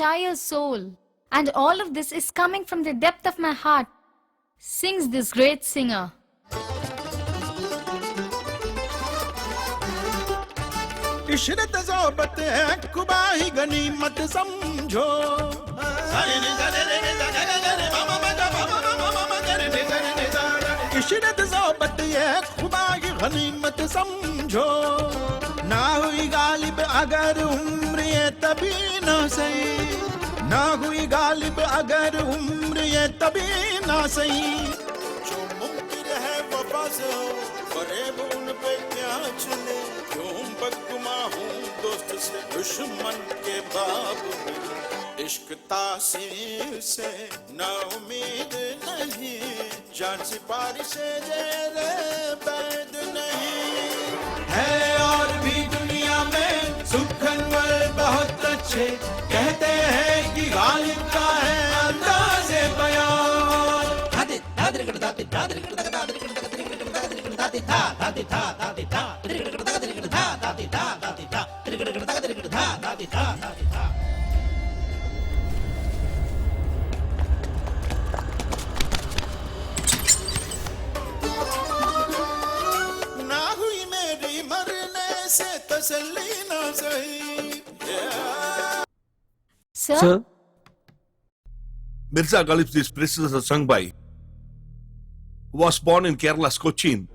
entire soul. And all of this is coming from the depth of my heart, sings this great singer. Ishrat ज़ोबत है कुबाही गनीमत समझो इशरत ज़ोबत है कुबाही गनीमत समझो ना हुई गालिब अगर उम्र ये तभी ना सही ना हुई गालिब अगर उम्र ये तभी ना सही जो मुमकिन है वफा से हो फरेब उन पे क्या चले क्यों बदगुमा हूँ दोस्त से दुश्मन के बाब में इश्क तासीर से ना उम्मीद नहीं जान सिपारी से जेरे बैद नहीं है और भी दुनिया में सुखनवर बहुत अच्छे कहते हैं कि गालिब का है अंदाज़े बयान ना हुई मेरी मरने से तसल्ली ना सही Sir? Mirza Ghalib, this praises are sung by, was born in Kerala's Cochin.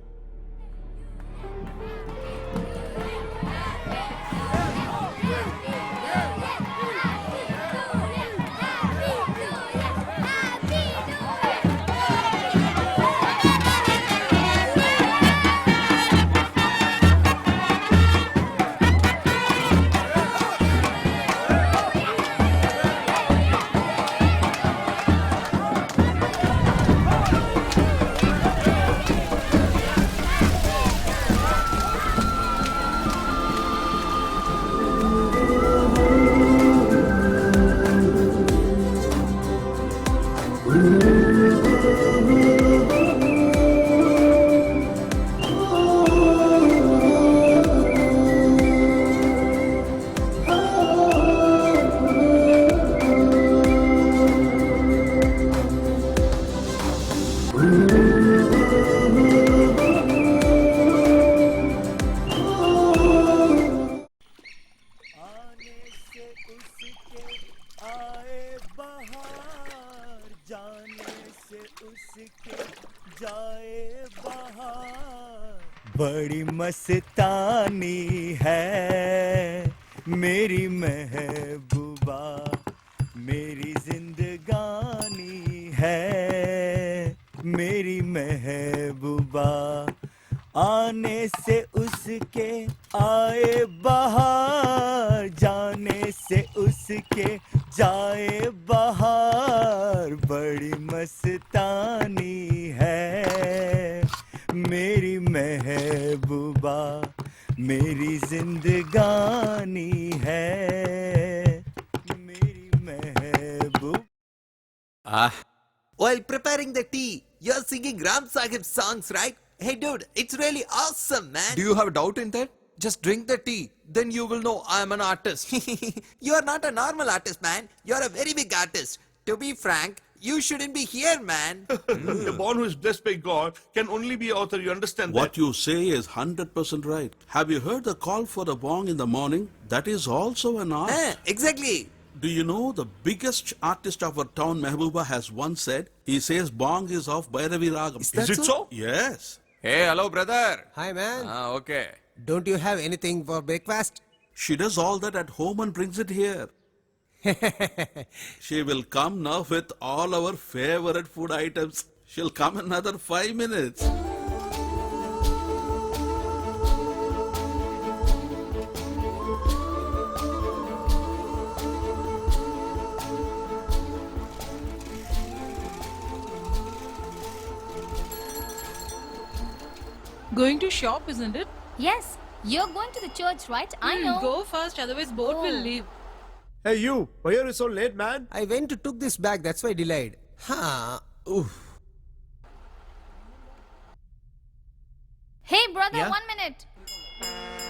बड़ी मस्तानी है मेरी महबूबा मेरी जिंदगानी है मेरी महबूबा आने से उसके आए बहार जाने से उसके जाए बहार बड़ी मस्तानी है मेरी महबूबा मेरी जिंदगानी है मेरी महबूब While preparing the tea, you're singing Ram Sahib songs, right? Hey dude, it's really awesome, man. Do you have a doubt in that? Just drink the tea, then you will know I am an artist. You are not a normal artist, man. You're a very big artist. To be frank, you shouldn't be here, man. The one who is blessed by God can only be author, you understand What that? you say is 100% right. Have you heard the call for the bong in the morning? That is also an art. Exactly. Do you know the biggest artist of our town, Mehbooba, has once said, he says bong is of Bhairavi Ragam. Is it so? Yes. Hey, hello brother. Hi, man. Okay. Don't you have anything for breakfast? She does all that at home and brings it here. She will come now with all our favorite food items. She'll come in another 5 minutes. Going to shop, isn't it? Yes, you're going to the church, right? I know. Go fast, otherwise boat will leave. Hey you, why are you so late, man? I went to took this bag, that's why delayed. Huh. Oof. Hey, brother, Yeah? 1 minute.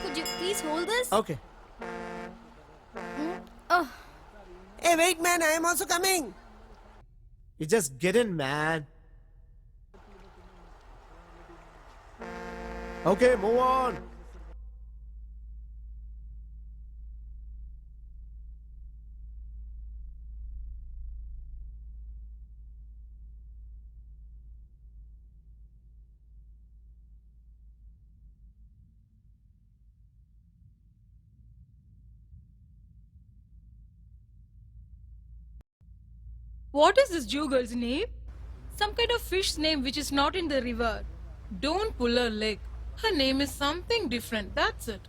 Could you please hold this? Okay. Oh, Hey, wait, man, I am also coming. You just get in, man. Okay, move on. What is this Jew girl's name? Some kind of fish's name which is not in the river. Don't pull her leg. Her name is something different. That's it.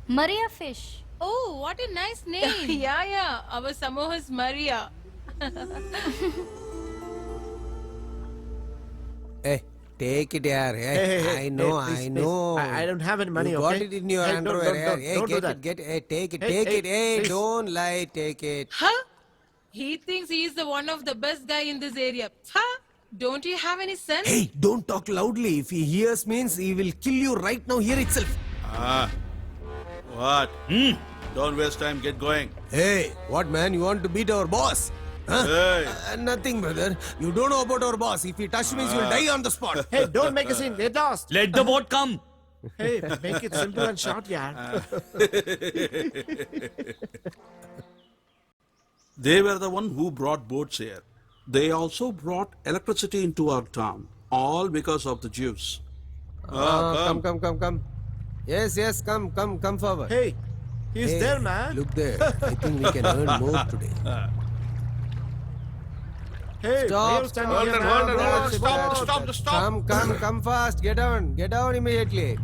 Maria Fish. Oh, what a nice name. yeah. Our Samoa's Maria. Hey, take it, yaar. Hey, I know, please, I please. know. I don't have any money, You okay? got it in your Hey, underwear. don't Hey, do get that. it, get it. Hey, take it, Hey, take hey, it. Hey, please. don't lie, take it. Huh? He thinks he is the one of the best guy in this area. Huh? Don't you have any sense? Hey, don't talk loudly. If he hears means he will kill you right now here itself. What? Don't waste time, get going. Hey, what man? You want to beat our boss? Huh? Hey. Nothing, brother. You don't know about our boss. If he touch means you will die on the spot. Hey, don't make a scene. Get lost. Let the boat come. Hey, make it simple and short, yeah. They were the one who brought boats here. They also brought electricity into our town. All because of the Jews. Come. Yes, come forward. Hey, he's Hey, there, man. Look there. I think we can earn more today. Hey, Stop, why are you standing stop, here, hold man? on, Go hold on, on, sit down. Come fast. Get down immediately.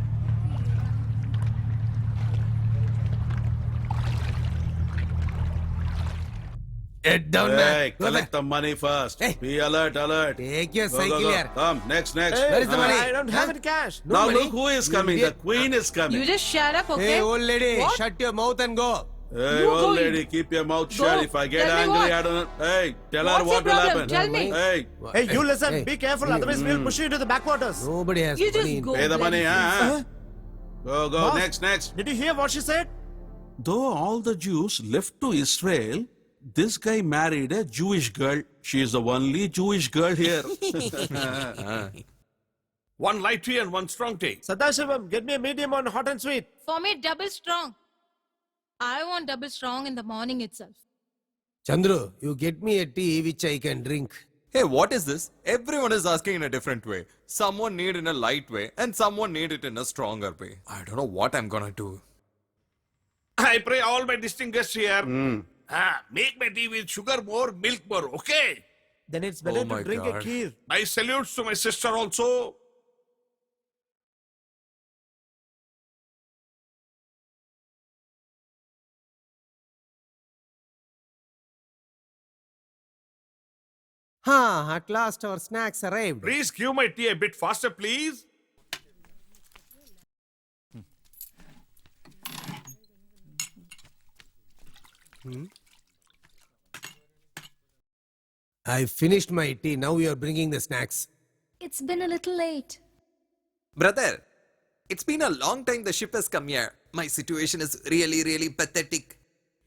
Get down, Hey, man. Go collect back. the money first. Hey. Be alert. Take your Go, cycle go. here. Come, next. Hey, Where is the money? I don't have Huh? any cash. No Now money? look who is You coming. The idiot. queen is coming. You just shut up, okay? Hey, old lady, What? shut your mouth and go. Hey, You old go lady, in. keep your mouth Go. shut. If I get Tell me angry, what? I don't. Hey, tell her What's what your will problem? happen. Tell me. Hey, Hey, you listen. Hey. Be careful, otherwise we'll push you into the backwaters. Nobody has You money. just in- go. pay the money, bloody huh? Go, Boss. next. Did you hear what she said? Though all the Jews left to Israel, this guy married a Jewish girl. She is the only Jewish girl here. One light tea and one strong tea. Sadashivam, get me a medium on hot and sweet. For me, double strong. I want double strong in the morning itself. Chandru, you get me a tea which I can drink. Hey, what is this? Everyone is asking in a different way. Someone need in a light way and someone need it in a stronger way. I don't know what I'm gonna do. I pray all my distinguished guests here. Make my tea with sugar more, milk more, okay? Then it's better Oh my to drink God. a kheer. My salutes to my sister also. At last our snacks arrived. Please give my tea a bit faster, please. I finished my tea. Now you are bringing the snacks. It's been a little late. Brother, it's been a long time the ship has come here. My situation is really pathetic.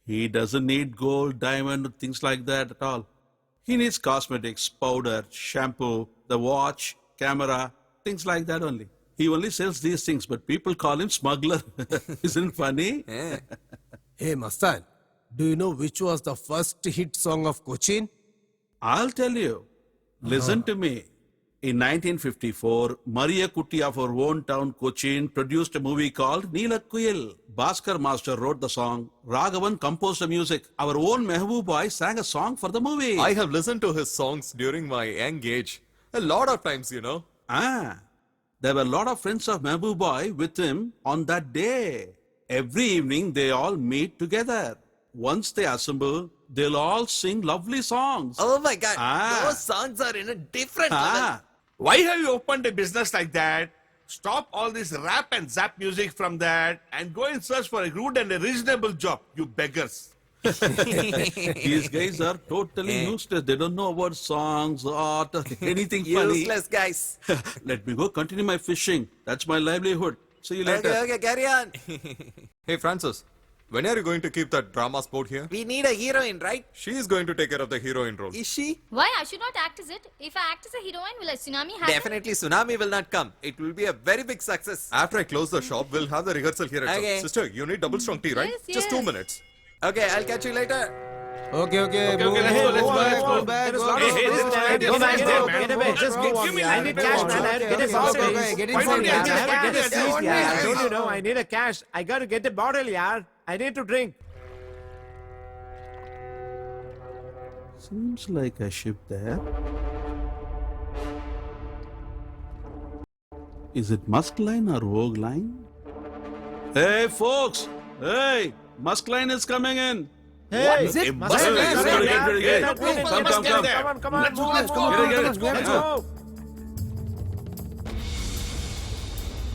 He doesn't need gold, diamond, things like that at all. He needs cosmetics, powder, shampoo, the watch, camera, things like that only. He only sells these things, but people call him smuggler. Isn't it funny? Eh. Hey, Mastan, do you know which was the first hit song of Cochin? I'll tell you. Listen to me. In 1954, Maria Kutti of our own town, Cochin, produced a movie called Neelakuyil. Bhaskar Master wrote the song. Raghavan composed the music. Our own Mehboob Bhai sang a song for the movie. I have listened to his songs during my young age. A lot of times, you know. There were a lot of friends of Mehboob Bhai with him on that day. Every evening, they all meet together. Once they assemble, they'll all sing lovely songs. Oh my god, Ah. those songs are in a different level. Why have you opened a business like that? Stop all this rap and zap music from that and go and search for a good and a reasonable job, you beggars. These guys are totally useless. They don't know about songs, art, anything funny. Useless guys. Let me go continue my fishing. That's my livelihood. See you later. Okay, carry on. Hey, Francis, When are you going to keep that drama sport here? We need a heroine, right? She is going to take care of the heroine role. Is she? Why? I should not act as it. If I act as a heroine, will a tsunami happen? Definitely tsunami will not come. It will be a very big success. After I close the shop, we'll have the rehearsal here at Okay. Sister, you need double strong tea, right? Yes, Just 2 yes. minutes. Okay, I'll catch you later. Okay, Okay, let's go, let's go, let's go. back, There is go lot back. of Hey, space, this man. guy Get is away, there, man. get away. Just Give go. me I that. need cash, man. I have to get a Okay, bottle. okay, get Why inside, don't you yeah. just I have to get a Yeah, seat, yeah, yeah. yeah. Don't you know? I need a cash. I got to get a bottle, yeah. I need to drink. Seems like a ship there. Is it Musk Line or Vogue Line? Hey, folks! Hey, Musk Line is coming in. Hey, Is it? Must Hey, be, get must ready, be, get ready, yeah. get ready. Come, Come, come, come, come, come. come on. Let's go, let's go. Let's Get it. go.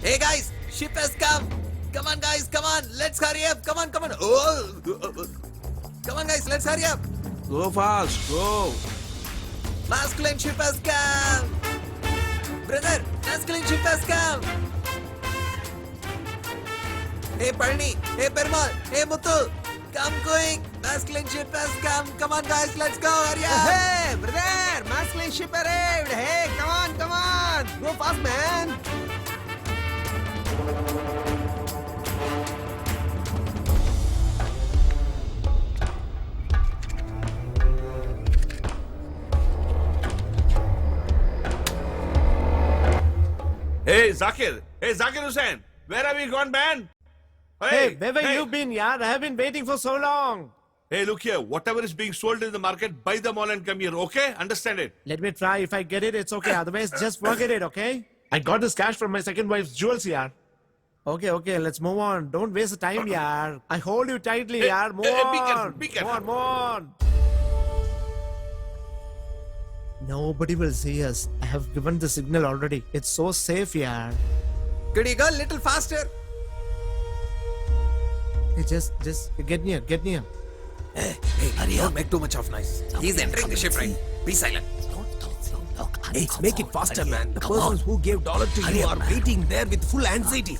Hey guys, ship has come. Come on, guys, come on. Let's hurry up. Come on, come on. Oh. Come on, guys, let's hurry up. Go fast, go. Masculine ship has come. Brother, masculine ship has come. Hey, Parni. Hey, Perumal. Hey, Muthu. Come quick. Masculine ship has come. Come on, guys, let's go. Hurry up. Hey, brother, masculine ship arrived. Hey, come on, come on. Go fast, man. Hey, Zakir. Hey, Zakir Hussain. Where have you gone, man? Hey, where have you been, yeah? I have been waiting for so long. Hey, look here. Whatever is being sold in the market, buy them all and come here, okay? Understand it? Let me try. If I get it, it's okay. Otherwise, just forget it, okay? I got this cash from my second wife's jewels, yeah. Okay, let's move on. Don't waste the time, yeah. I hold you tightly, Hey, yeah. Move hey, on. be careful, be careful. Move on. Nobody will see us. I have given the signal already. It's so safe, yeah. Could you go a little faster? Hey, just get near, get near. Hey, hurry up. Don't make too much of noise. He's entering the ship, right? Be silent. Hey, make it faster, man. The persons who gave dollar to you are waiting there with full anxiety.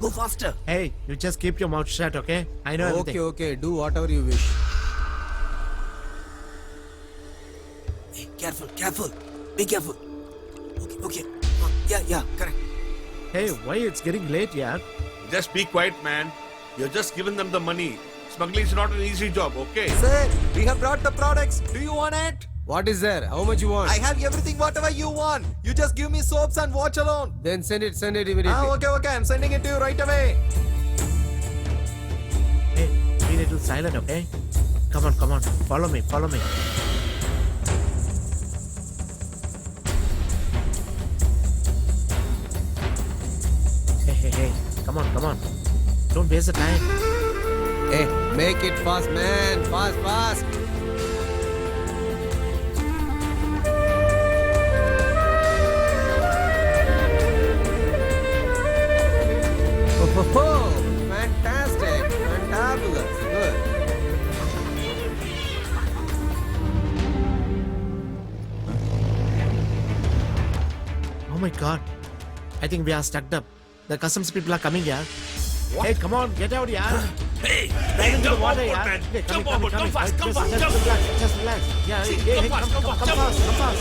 Go faster. Hey, you just keep your mouth shut, okay? I know everything. Okay, do whatever you wish. Hey, careful. Be careful. Okay. Yeah, correct. Hey, why it's getting late, yeah? Just be quiet, man. You're just giving them the money. Smuggling is not an easy job, okay? Sir, we have brought the products. Do you want it? What is there? How much you want? I have everything, whatever you want. You just give me soaps and watch alone. Then send it immediately. Okay. I'm sending it to you right away. Hey, be a little silent, okay? Come on. Follow me. Hey. Come on. Don't waste the time. Hey, make it fast, man. Fast. Oh, fantastic. Fantabulous. Good. Oh my god. I think we are stuck up. The customs people are coming here. Hey, come on, get out here. Hey, Dive into the jump water, overboard, yeah. man. Hey, Jump overboard. Come fast, come fast, jump. Just relax. Yeah, hey, come fast.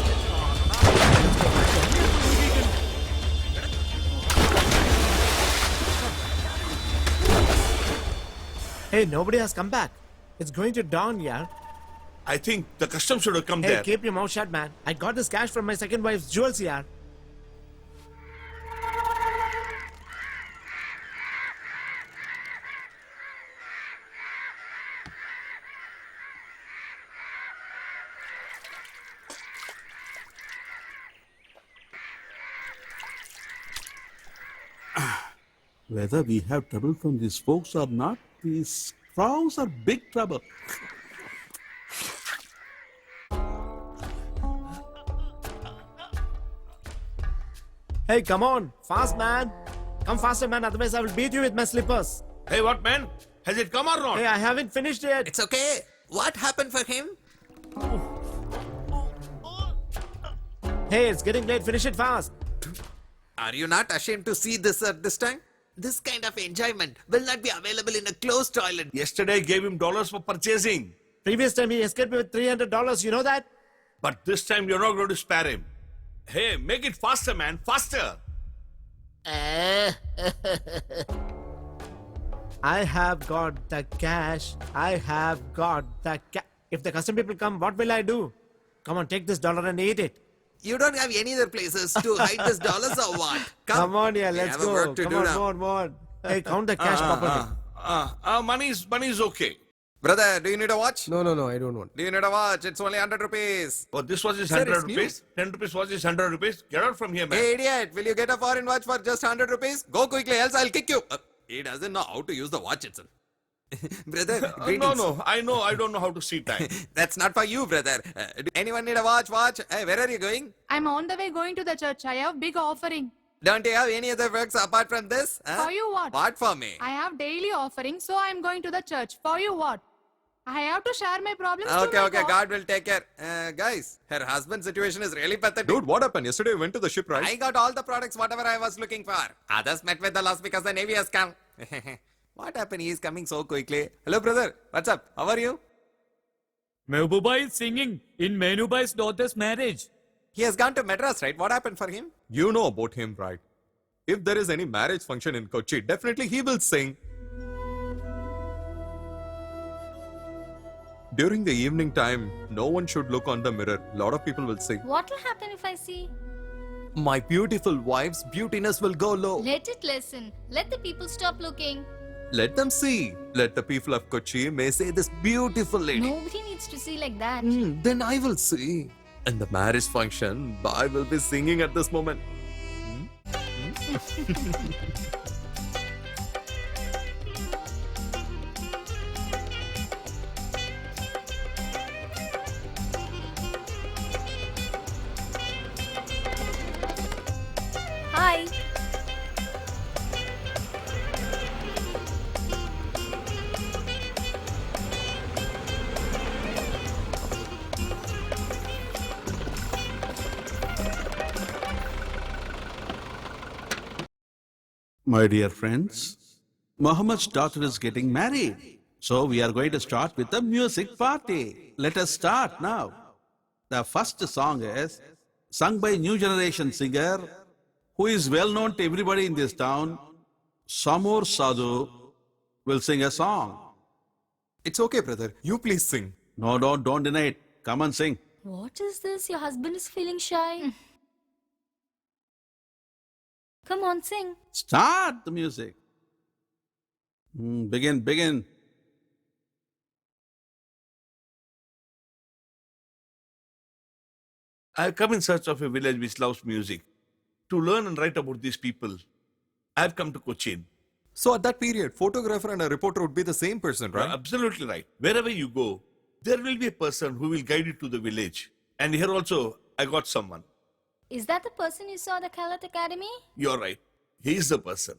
Hey, nobody has come back. It's going to dawn, yeah. I think the customs should have come Hey, there. keep your mouth shut, man. I got this cash from my second wife's jewels, yeah. Whether we have trouble from these folks or not, these crows are big trouble. Hey, come on. Fast, man. Come faster, man. Otherwise, I will beat you with my slippers. Hey, what, man? Has it come or not? Hey, I haven't finished yet. It's okay. What happened for him? Hey, it's getting late. Finish it fast. Are you not ashamed to see this at this time? This kind of enjoyment will not be available in a closed toilet. Yesterday I gave him dollars for purchasing. Previous time he escaped me with $300. You know that? But this time you're not going to spare him. Hey, make it faster, man. Faster. I have got the cash. I have got the cash. If the custom people come, what will I do? Come on, take this dollar and eat it. You don't have any other places to hide this dollars or what? Come on, yeah, We let's have a go. work to Come do on, now. more. Hey, count the cash properly. Money's okay. Brother, do you need a watch? No, I don't want. Do you need a watch? It's only 100 rupees. Oh, this watch is Sir, 100 it's new. rupees. 10 rupees watch is 100 rupees. Get out from here, man. Hey, idiot, will you get a foreign watch for just 100 rupees? Go quickly, else I'll kick you. He doesn't know how to use the watch itself. Brother, No, I don't know how to see time. That's not for you, brother. Do anyone need a watch? Hey, where are you going? I'm on the way going to the church. I have big offering. Don't you have any other works apart from this? Huh? For you what? What for me? I have daily offering, so I'm going to the church. For you what? I have to share my problems to Okay, my okay, God will take care. Guys, her husband's situation is really pathetic. Dude, what happened? Yesterday we went to the shipwright. I got all the products, whatever I was looking for. Others met with the loss because the Navy has come. What happened? He is coming so quickly. Hello, brother. What's up? How are you? Mehbooba is singing in Menubai's daughter's marriage. He has gone to Madras, right? What happened for him? You know about him, right? If there is any marriage function in Kochi, definitely he will sing. During the evening time, no one should look on the mirror. A lot of people will say, What will happen if I see? my beautiful wife's beautiness will go low. Let it listen. Let the people stop looking. Let them see. Let the people of Kochi may say this beautiful lady. Nobody needs to see like that. Then I will see. In the marriage function, I will be singing at this moment. Hi. My dear friends, Muhammad's daughter is getting married. So we are going to start with a music party. Let us start now. The first song is sung by new generation singer who is well known to everybody in this town. Samur Sadhu will sing a song. It's okay, brother. You please sing. No, don't deny it. Come and sing. What is this? Your husband is feeling shy. Come on, sing. Start the music. Begin. I have come in search of a village which loves music. To learn and write about these people, I have come to Cochin. So at that period, photographer and a reporter would be the same person, right? Absolutely right. Wherever you go, there will be a person who will guide you to the village. And here also, I got someone. Is that the person you saw at the Kalat Academy? You're right. He's the person.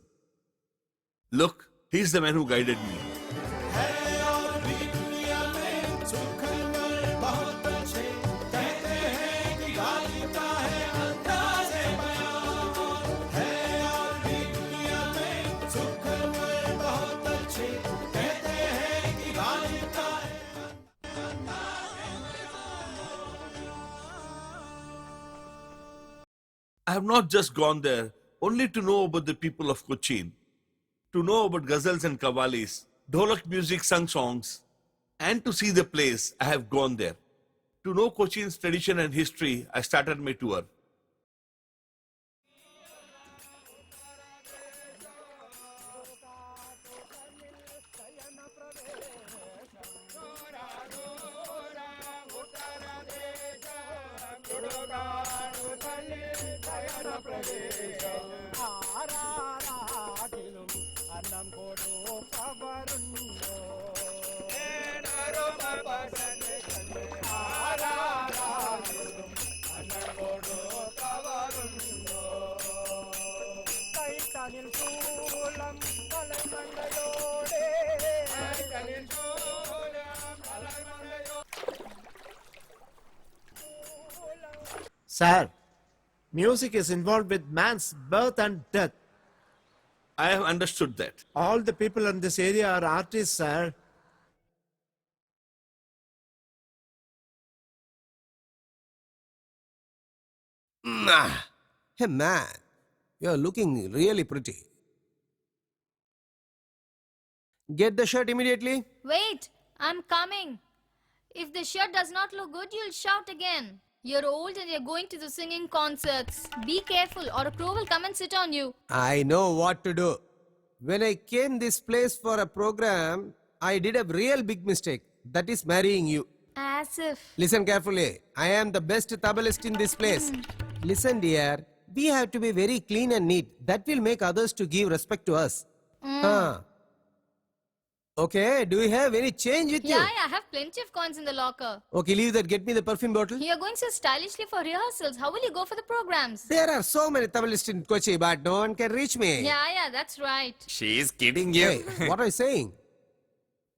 Look, he's the man who guided me. I have not just gone there only to know about the people of Cochin, to know about ghazals and qawwalis, dholak music sung songs, and to see the place. I have gone there. To know Cochin's tradition and history, I started my tour. Sir, music is involved with man's birth and death. I have understood that. All the people in this area are artists, sir. Hey man, you're looking really pretty. Get the shirt immediately. Wait, I'm coming. If the shirt does not look good, you'll shout again. You're old and you're going to the singing concerts. Be careful or a crow will come and sit on you. I know what to do. When I came this place for a program, I did a real big mistake. That is marrying you. As if. Listen carefully. I am the best tabbalist in this place. Listen, dear. We have to be very clean and neat. That will make others to give respect to us. Okay, do you have any change with you? Yeah, I have plenty of coins in the locker. Okay, leave that. Get me the perfume bottle. You're going so stylishly for rehearsals. How will you go for the programs? There are so many tabbalists in Kochi, but no one can reach me. Yeah, that's right. She's kidding you. Hey, what are you saying?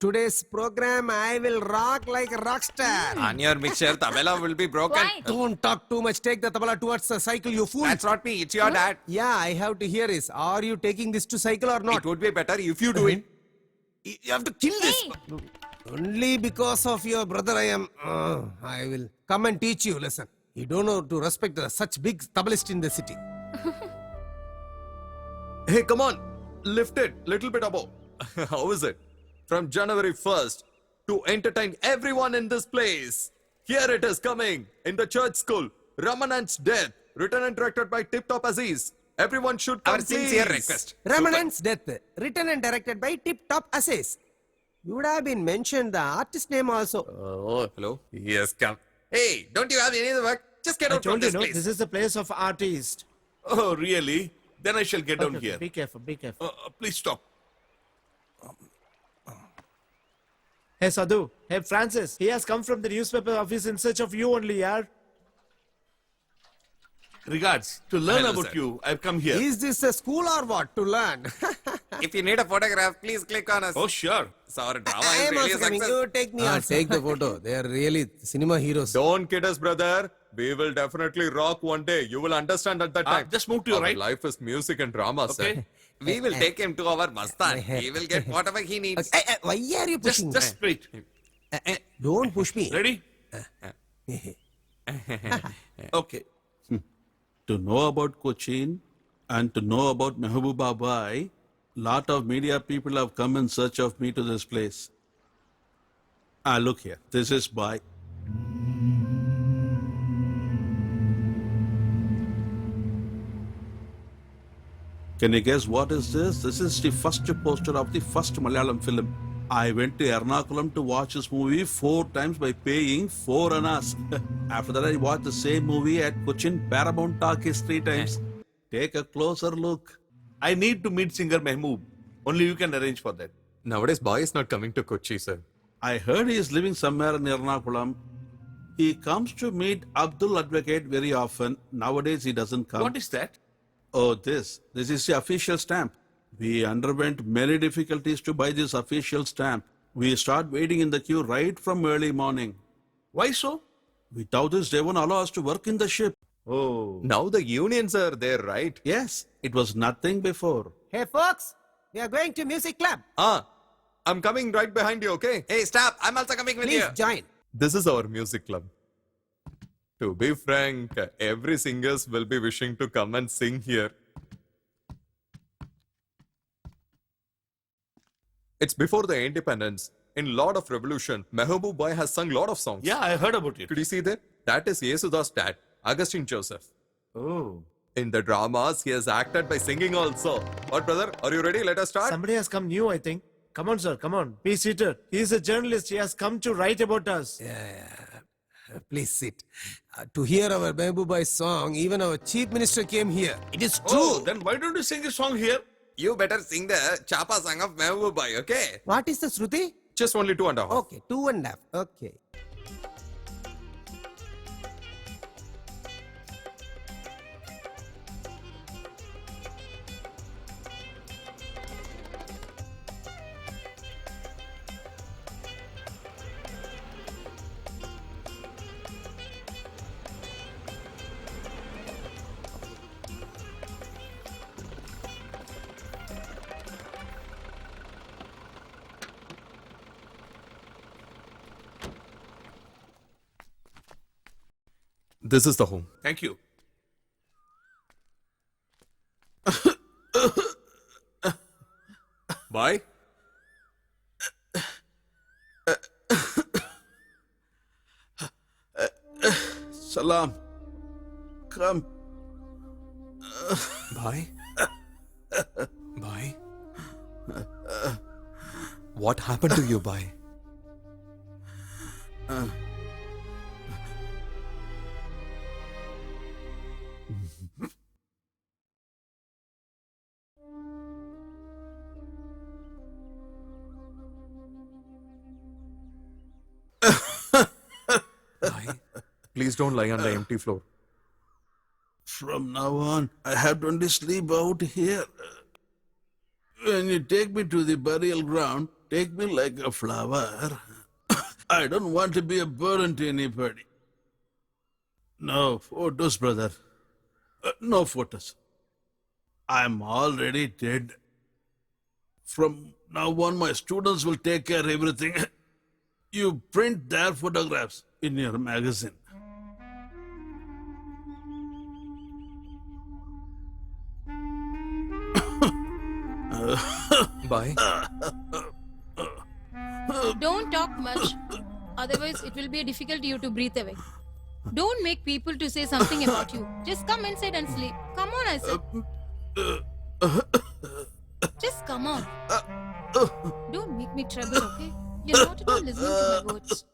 Today's program, I will rock like a rock star. On your mixture, tabla will be broken. Why? Don't talk too much. Take the tabla towards the cycle, you fool. That's not me. It's your dad. Yeah, I have to hear is, are you taking this to cycle or not? It would be better if you do it. You have to kill this. Hey! Only because of your brother I am. I will come and teach you lesson. You don't know to respect such big tabbalist in the city. Hey, come on. Lift it. Little bit above. How is it? From January 1st to entertain everyone in this place. Here it is coming in the church school. Ramanand's Death, written and directed by Tip Top Aziz. Everyone should come, Our sincere please. request. Ramanand's Death, written and directed by Tip Top Aziz. You would have been mentioned the artist name also. Oh, hello. Yes, come. Hey, don't you have any other work? Just get I out from told you, this no, place. this is the place of artists. Oh, really? Then I shall get down Okay, here. be careful, be careful. Please stop. Hey, Sadhu. Hey, Francis. He has come from the newspaper office in search of you only, yaar. Regards. To learn Hello, about sir. you, I've come here. Is this a school or what to learn? If you need a photograph, please click on us. Oh, sure. So our drama I is am really also a coming. success. You take me out. Take the photo. They are really cinema heroes. Don't kid us, brother. We will definitely rock one day. You will understand at that time. Just move to your Our right. life is music and drama, Okay. sir. We will take him to our Mastan. He will get whatever he needs. Why are you pushing? Just straight. Don't push me. Ready? Okay. To know about Cochin and to know about Mehbooba Bai, lot of media people have come in search of me to this place. Look here. This is Bai. Can you guess what is this? This is the first poster of the first Malayalam film. I went to Ernakulam to watch this movie 4 times by paying 4 annas. After that, I watched the same movie at Cochin Paramount Talkies 3 times. Take a closer look. I need to meet singer Mehmood. Only you can arrange for that. Nowadays, boy is not coming to Kochi, sir. I heard he is living somewhere in Ernakulam. He comes to meet Abdul Advocate very often. Nowadays, he doesn't come. What is that? Oh, this is the official stamp. We underwent many difficulties to buy this official stamp. We start waiting in the queue right from early morning. Why so? Without this, they won't allow us to work in the ship. Oh. Now the unions are there, right? Yes, it was nothing before. Hey folks, we are going to music club. I'm coming right behind you, okay? Hey, stop. I'm also coming with Please you. join. This is our music club. To be frank, every singers will be wishing to come and sing here. It's before the independence. In Lord of Revolution, Mehboob Bai has sung lot of songs. Yeah, I heard about it. Could you see that? That is Yesudas' dad, Augustine Joseph. Oh. In the dramas, he has acted by singing also. What, brother? Are you ready? Let us start. Somebody has come new, I think. Come on, sir. Come on. Be seated. He is a journalist. He has come to write about us. Please sit. To hear our Mehbooba's song, even our chief minister came here. It is true. Oh, then why don't you sing a song here? You better sing the Chapa song of Mehboob Bhai, okay? What is the Shruti? Just only 2.5. Okay, 2.5. Okay. This is the home. Thank you. Bye. Salam. Come. Bye. Bye. What happened to you, Bye? Bye. Please don't lie on the empty floor. From now on, I have to only sleep out here. When you take me to the burial ground, take me like a flower. I don't want to be a burden to anybody. No photos, brother. No photos. I'm already dead. From now on, my students will take care of everything. You print their photographs in your magazine. Bye. Don't talk much. Otherwise, it will be difficult you to breathe away. Don't make people to say something about you. Just come inside and sleep. Come on, I said. Just come on. Don't make me trouble, okay? You're not at all listening to my words.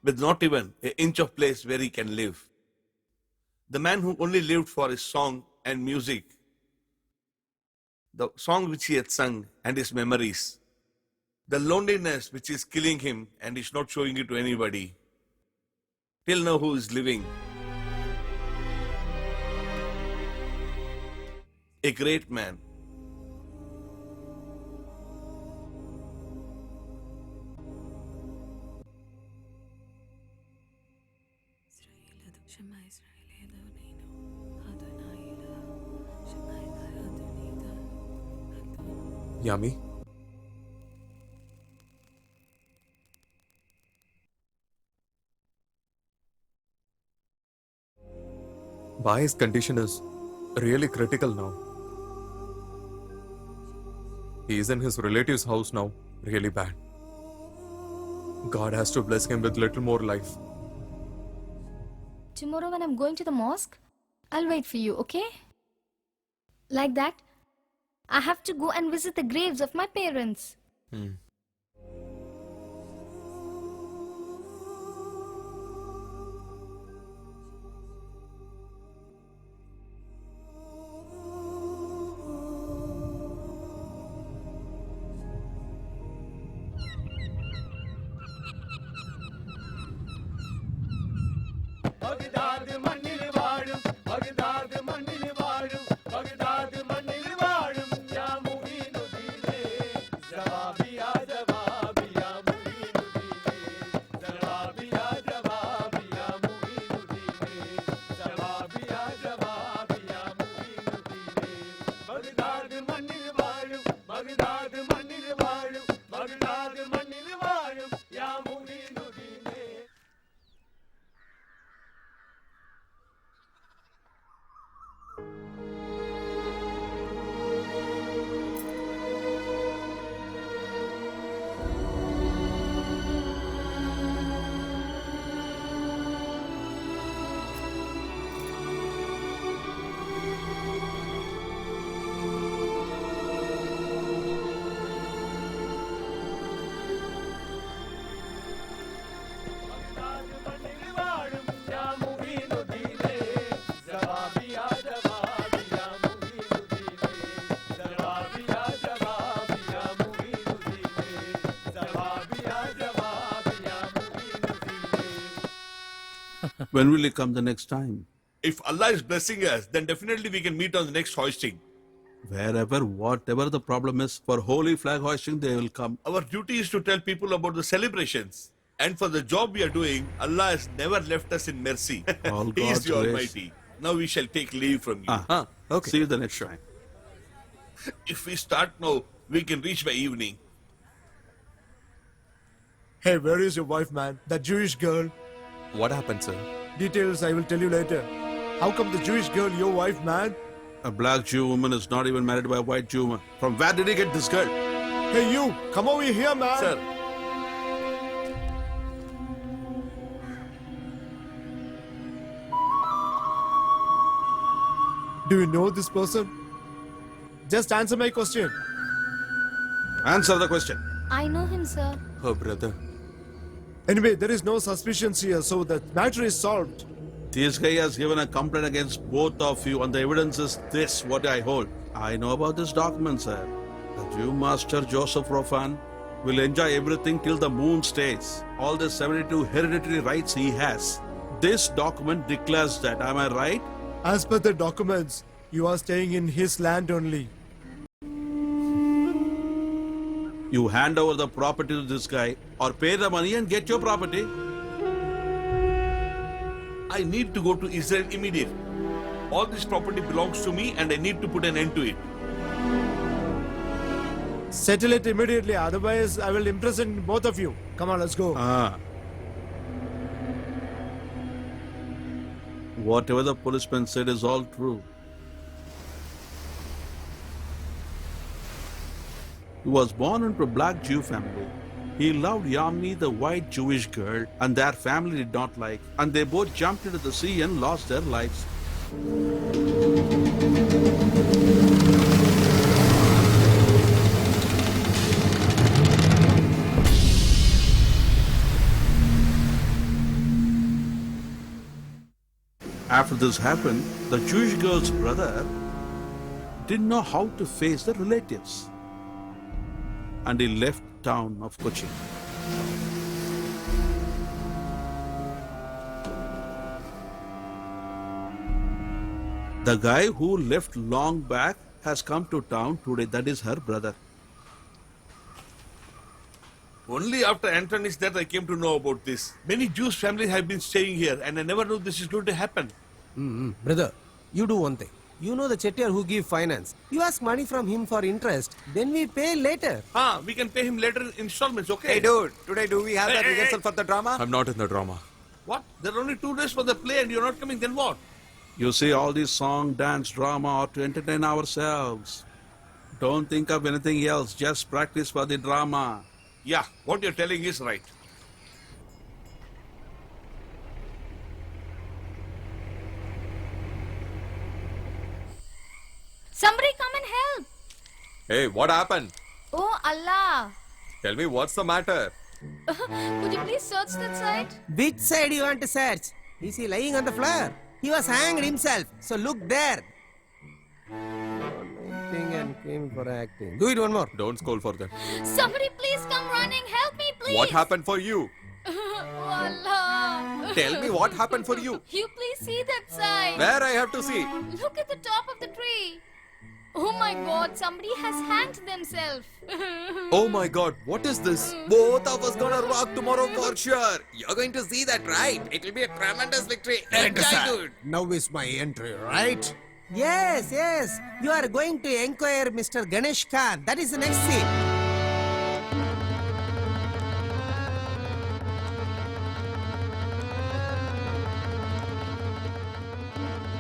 With not even an inch of place where he can live. The man who only lived for his song and music, the song which he had sung and his memories, the loneliness which is killing him and he's not showing it to anybody. Till now, who is living? A great man. Yummy. Bai's condition is really critical now. He is in his relative's house now, really bad. God has to bless him with little more life. Tomorrow when I'm going to the mosque, I'll wait for you, okay? Like that, I have to go and visit the graves of my parents. When will you come the next time? If Allah is blessing us, then definitely we can meet on the next hoisting. Wherever, whatever the problem is, for holy flag hoisting, they will come. Our duty is to tell people about the celebrations. And for the job we are doing, Allah has never left us in mercy. All He is God's the grace. Almighty. Now we shall take leave from you. Okay. See you the next time. If we start now, we can reach by evening. Hey, where is your wife, man? That Jewish girl. What happened, sir? Details I will tell you later. How come the Jewish girl your wife, man? A black Jew woman is not even married by a white Jew woman. From where did he get this girl? Hey, you, come over here, man. Sir, Do you know this person? Just answer my question. Answer the question. I know him, sir. Her brother. Anyway, there is no suspicions here, so the matter is solved. This guy has given a complaint against both of you, and the evidence is this, what I hold. I know about this document, sir. The Jew master Joseph Rofan will enjoy everything till the moon stays. All the 72 hereditary rights he has. This document declares that. Am I right? As per the documents, you are staying in his land only. You hand over the property to this guy, or pay the money and get your property. I need to go to Israel immediately. All this property belongs to me and I need to put an end to it. Settle it immediately, otherwise I will imprison both of you. Come on, let's go. Whatever the policeman said is all true. He was born into a black Jew family. He loved Yami, the white Jewish girl, and their family did not like, and they both jumped into the sea and lost their lives. After this happened, the Jewish girl's brother didn't know how to face the relatives, and he left town of Cochin. The guy who left long back has come to town today. That is her brother. Only after Anthony's death I came to know about this. Many Jewish families have been staying here and I never knew this is going to happen. Brother, you do one thing. You know the chettiar who give finance. You ask money from him for interest, then we pay later. We can pay him later in installments, okay? Hey, dude, today do we have that Hey, rehearsal hey. for the drama? I'm not in the drama. What? There are only 2 days for the play and you're not coming, then what? You see, all these song, dance, drama are to entertain ourselves. Don't think of anything else. Just practice for the drama. Yeah, what you're telling is right. Somebody come and help. Hey, what happened? Oh, Allah. Tell me what's the matter? Could you please search that side? Which side you want to search? Is he lying on the floor? He was hanged himself, so look there. Acting and came for acting. Do it one more. Don't scold for them. Somebody please come running. Help me, please. What happened for you? Oh, Allah. Tell me what happened for you. You please see that side. Where I have to see? Look at the top of the tree. Oh my God, somebody has hanged themselves. Oh my god, what is this? Both of us gonna rock tomorrow for sure. You're going to see that, right? It will be a tremendous victory. Enjoy, dude. Now is my entry, right? Yes, yes. You are going to enquire Mr. Ganesh Khan. That is the next scene.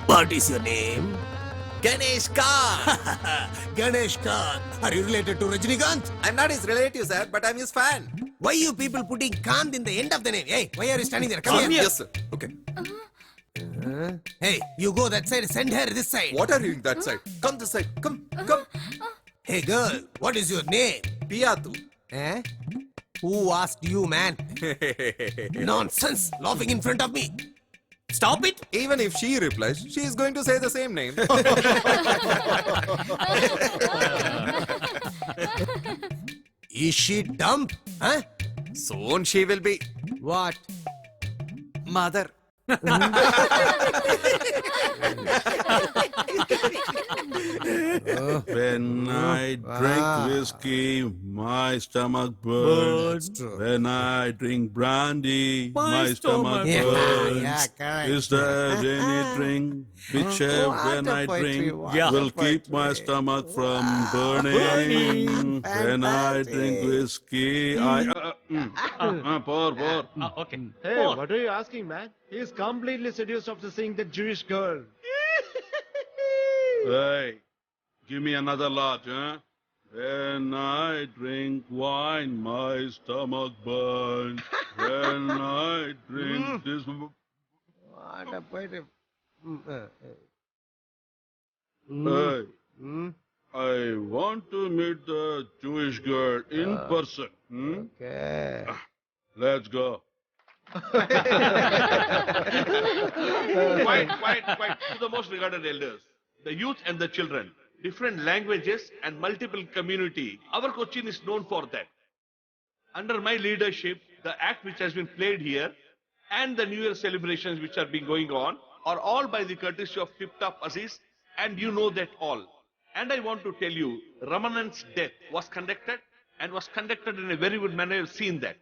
What is your name? Ganesh Khan. Ganesh Khan. Are you related to Rajinikanth? I'm not his relative, sir, but I'm his fan. Why you people putting Kant in the end of the name? Hey, why are you standing there? Come here. Yes, sir. Okay. Hey, you go that side, send her this side. What are you doing that side? Come this side. Come, come. Hey girl, what is your name? Piyatu. Eh? Who asked you, man? Nonsense, laughing in front of me. Stop it. Even if she replies, she is going to say the same name. Is she dumb? Huh? Soon she will be What? mother. When I drink whiskey, my stomach burns. When I drink brandy, my stomach burns. Yeah, correct. Is there any drink which when I drink Yeah. will keep my stomach from burning? When I drink whiskey, pour. Okay. Hey, what are you asking, man? He's completely seduced after seeing that Jewish girl. Hey, give me another lot, huh? When I drink wine, my stomach burns. When I drink this... What a poet. Hey, I want to meet the Jewish girl in person. Okay. Let's go. Quiet. To the most regarded elders, the youth and the children, different languages and multiple community. Our Cochin is known for that. Under my leadership, the act which has been played here and the New Year celebrations which are being going on are all by the courtesy of Tip Top Aziz, and you know that all. And I want to tell you, Ramanand's death was conducted in a very good manner. You've seen that.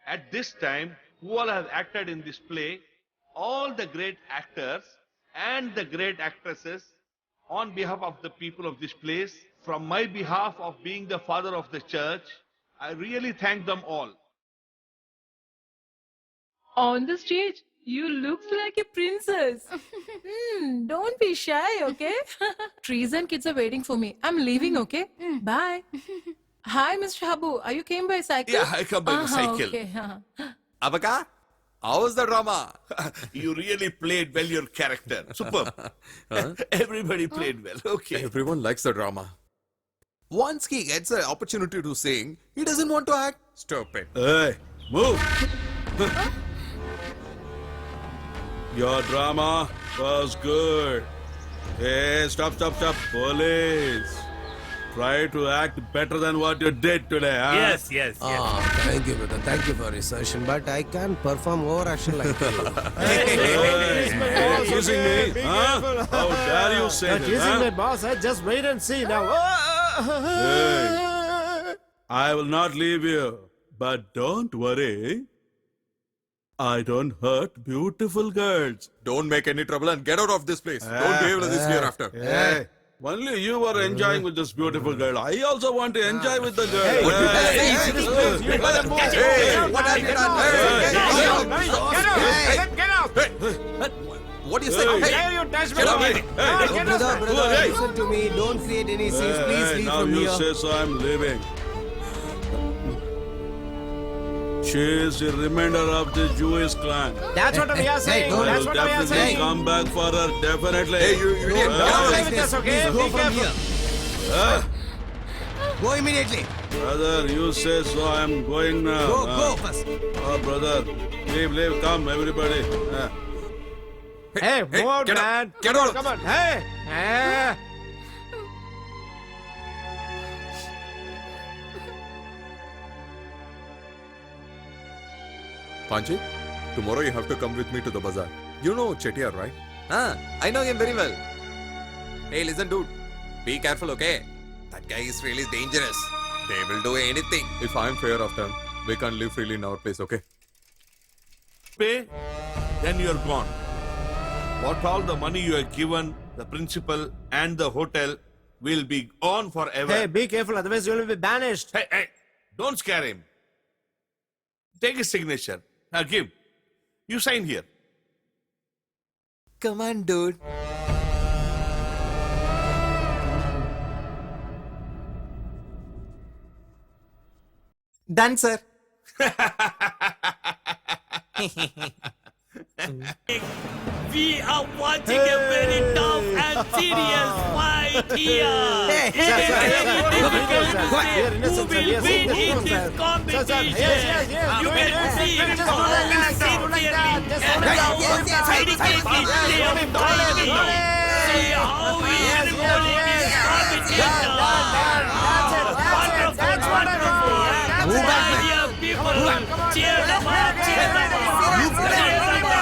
At this time, who all have acted in this play, all the great actors and the great actresses, on behalf of the people of this place, from my behalf of being the father of the church, I really thank them all. On the stage, you look like a princess. Don't be shy, okay? Trees and kids are waiting for me. I'm leaving, okay? Bye. Hi, Mr. Habu. Are you came by cycle? Yeah, I come by cycle. Okay. Abaka, how was the drama? You really played well your character. Superb. Everybody played well. Okay. Everyone likes the drama. Once he gets an opportunity to sing, he doesn't want to act. Stupid. Hey, move! Your drama was good. Hey, stop. Police. Try to act better than what you did today, huh? Yes. Thank you, brother. Thank you for research, but I can't perform overaction like you. Hey, accusing me? Huh? How dare you say You're that? teasing Huh? my boss. Just wait and see now. I will not leave you, but don't worry. I don't hurt beautiful girls. Don't make any trouble and get out of this place. Don't behave like this hereafter. Hey, only you were enjoying with this beautiful girl. I also want to enjoy with the girl. Hey, what have you done? Get out! What do you say? Hey, you touch me! Get out. Get out! Brother, listen to me. Don't create any scenes. Please leave Now from you here. say so, I'm leaving. She is the remainder of the Jewish clan. That's what we are saying. I That's will what we are definitely saying. come back for her, definitely. Hey, you idiot. Stay with us, okay? Please go Be from careful. here. Go immediately. Brother, you say so, I'm going now. Go first. Oh, brother, leave, come, everybody. Hey, move out, get out. man. Get Come on, out. come on. Hey! Panchi, tomorrow you have to come with me to the bazaar. You know Chettiar, right? I know him very well. Hey, listen, dude. Be careful, okay? That guy is really dangerous. They will do anything. If I'm fair of them, we can't live freely in our place, okay? Pay, then you're gone. What all the money you have given, the principal and the hotel will be gone forever. Hey, be careful, otherwise you will be banished. Hey, don't scare him. Take his signature. Now give. You sign here. Come on, dude. Done, sir. We are watching a very tough and serious fight here. It is very difficult to say who will win in this competition. You can see it all sincerely. And how dedicated they are fighting. See how he is winning his competition. Wonderful. My dear people, cheer them up, cheer them up. Cheer them up.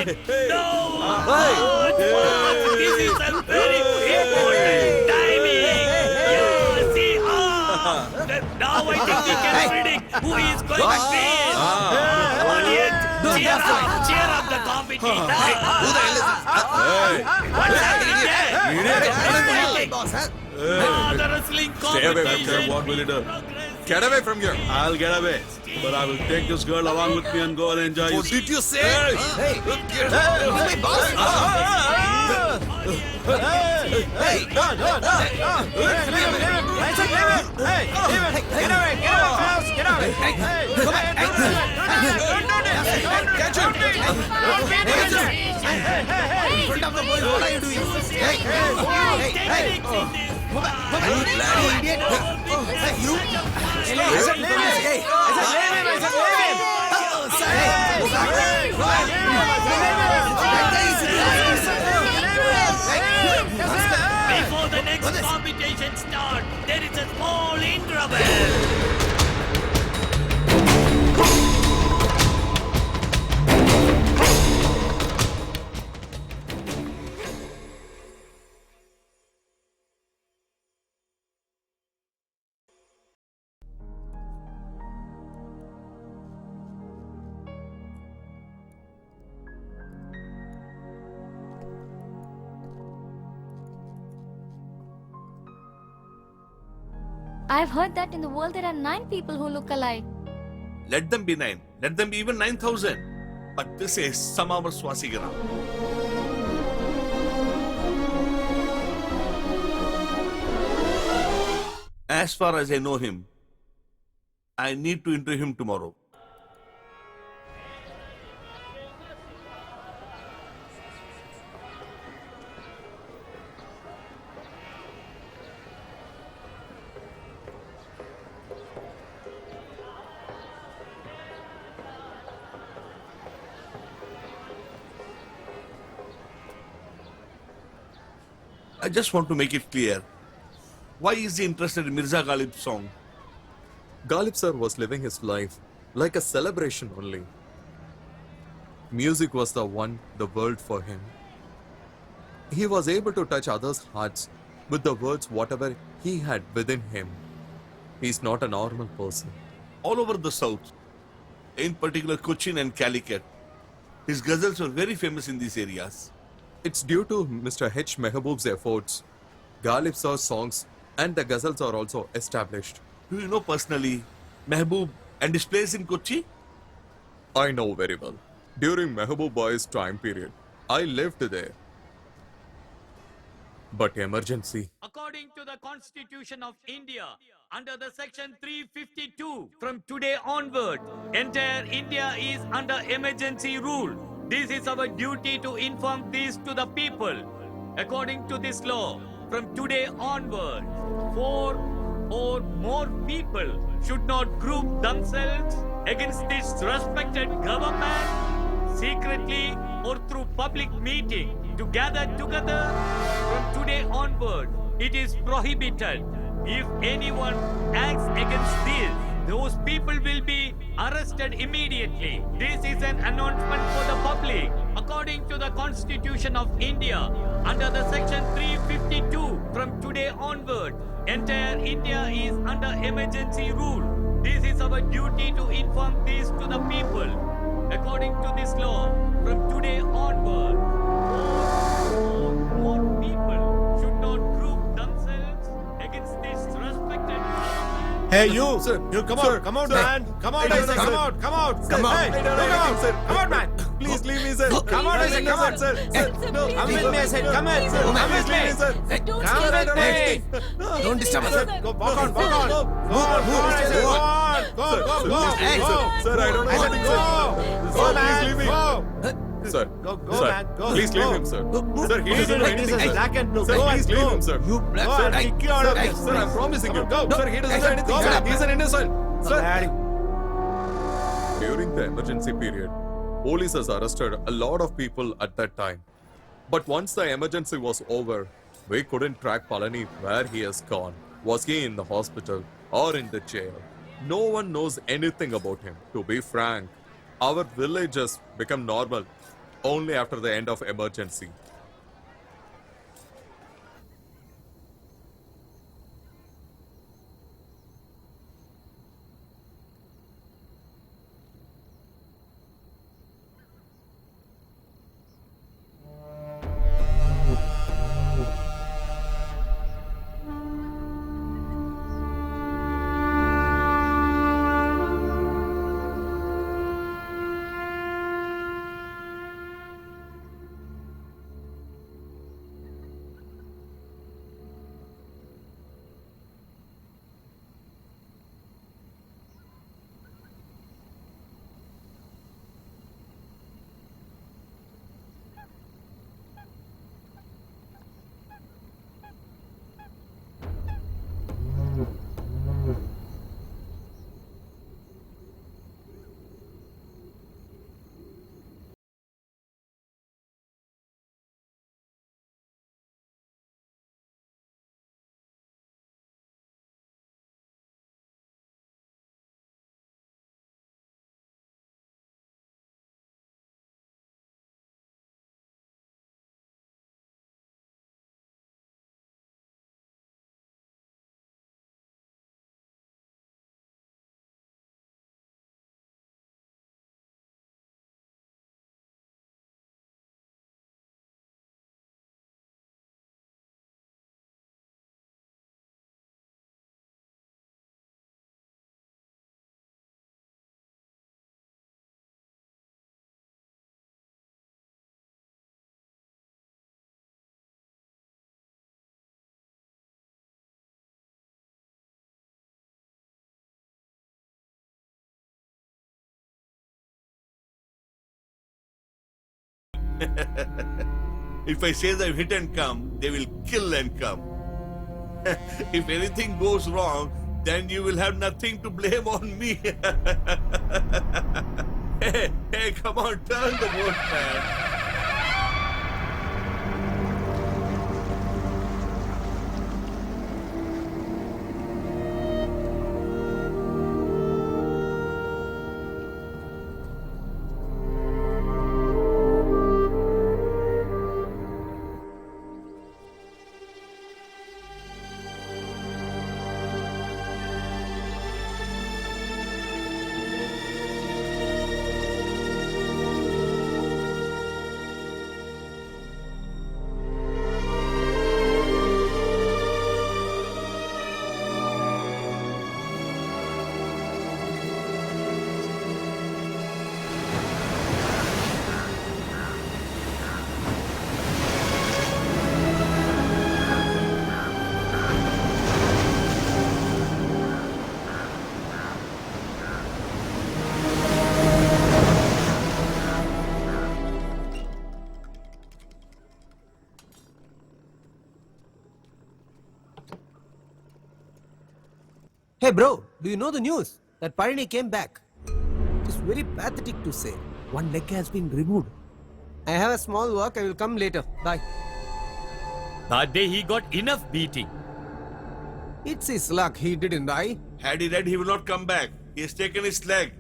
No! This is a very important timing! Yeah, see, now I think we can predict who is going to win! Audience, cheer up the competition! Who the hell is this? What's happening there? Boss, huh? The wrestling Stay away from competition! here. What will you do? Get away from here. I'll get away. But I will take this girl along with me and go and enjoy What it. did you say? Hey, get away, boss. Hey, catch him. In front of the boy, what are you doing? Hey, you bloody idiot. Hey, you. Before the next competition starts, there is a small interval. I've heard that in the world there are 9 people who look alike. Let them be 9. Let them be even 9,000. But this is Samamar Swasigaram. As far as I know him, I need to interview him tomorrow. I just want to make it clear. Why is he interested in Mirza Ghalib's song? Ghalib sir was living his life like a celebration only. Music was the one, the world for him. He was able to touch others' hearts with the words whatever he had within him. He's not a normal person. All over the south, in particular Cochin and Calicut, his ghazals were very famous in these areas. It's due to Mr. H. Mehboo's efforts. Ghalib sir's songs and the ghazals are also established. Do you know personally Mehboob and his place in Kochi? I know very well. During Mehboob Boy's time period, I lived there. But emergency. According to the Constitution of India, under the section 352, from today onward, entire India is under emergency rule. This is our duty to inform this to the people. According to this law, from today onward, 4 or more people should not group themselves against this respected government secretly or through public meeting to gather together. From today onward, it is prohibited. If anyone acts against this, those people will be arrested immediately. This is an announcement for the public. According to the Constitution of India, under the section 352, from today onward, entire India is under emergency rule. This is our duty to inform this to the people. According to this law, from today onward, 4 or more people should not group themselves against this respected government. Hey, you! Sir, You come sir, out! Come out, sir. man! Come out! I say, come out! Come out! Come on. Hey, I don't come know out! anything, sir. Come on, man! Please leave me, sir. Come on, I say, come on! Sir, no. Come with me, I said, come in! Sir, Come please with leave me, me! sir. Come with me! Don't disturb us. Go, walk on, walk on! Go on, go on, I said, go on! Go, go, go! Hey, Go! sir, I don't know I said, anything, go! sir. Go, Sir, man! please leave me. Go! Sir, Go, go, sir, man, go, please leave go. him, sir. Sir, he doesn't know This is anything, black sir. and blue. Sir, Go please and leave go. him, sir. You black Go and sir. kick you out of this. Sir, I'm promising you. Come on, go. Sir, he doesn't Hey, know anything, go, sir. man. He's an innocent. Sir. Daddy. During the emergency period, police has arrested a lot of people at that time. But once the emergency was over, we couldn't track Palani where he has gone. Was he in the hospital or in the jail? No one knows anything about him. To be frank, our village has become normal. Only after the end of emergency. If I say the hit and come, they will kill and come. If anything goes wrong, then you will have nothing to blame on me. Hey, come on, turn the boat, man. Hey bro, do you know the news? That Parini came back. It's very pathetic to say. One leg has been removed. I have a small work, I will come later. Bye. That day he got enough beating. It's his luck, he didn't die. Had he read, he will not come back. He has taken his leg.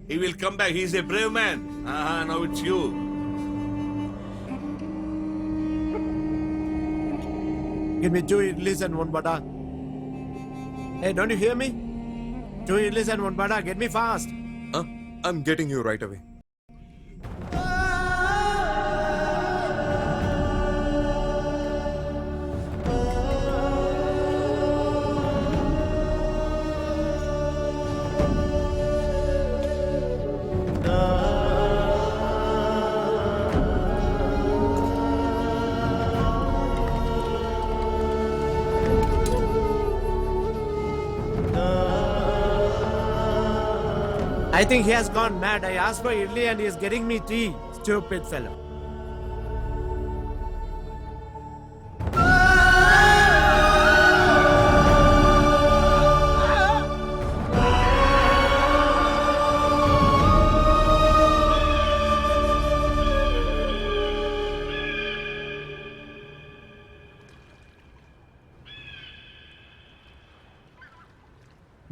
He will come back. He is a brave man. Now it's you. Give me 2 idlis and 1 vada. Hey, don't you hear me? 2 idlis and 1 vada. Get me fast. I'm getting you right away. I think he has gone mad. I asked for idli and he is getting me tea. Stupid fellow.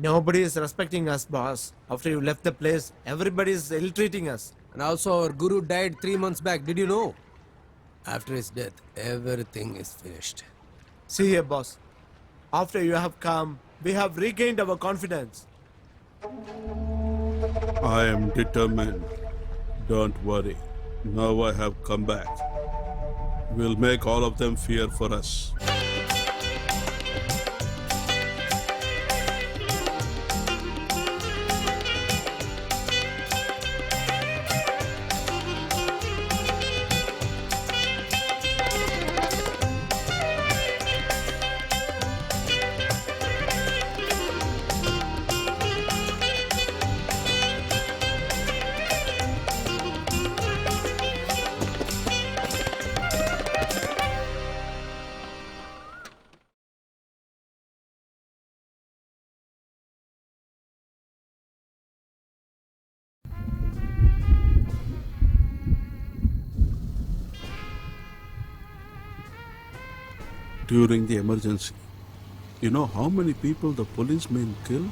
Nobody is respecting us, boss. After you left the place, everybody is ill-treating us. And also, our guru died 3 months back. Did you know? After his death, everything is finished. See here, boss. After you have come, we have regained our confidence. I am determined. Don't worry. Now I have come back. We'll make all of them fear for us. During the emergency, you know how many people the policemen killed?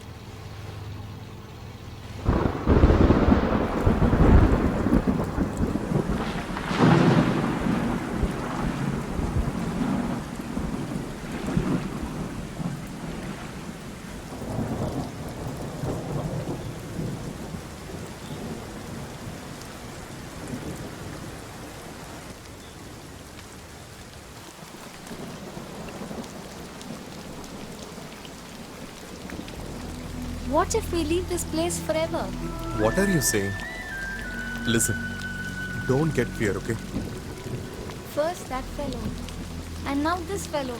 What if we leave this place forever? What are you saying? Listen, don't get fear, okay? First that fellow, and now this fellow.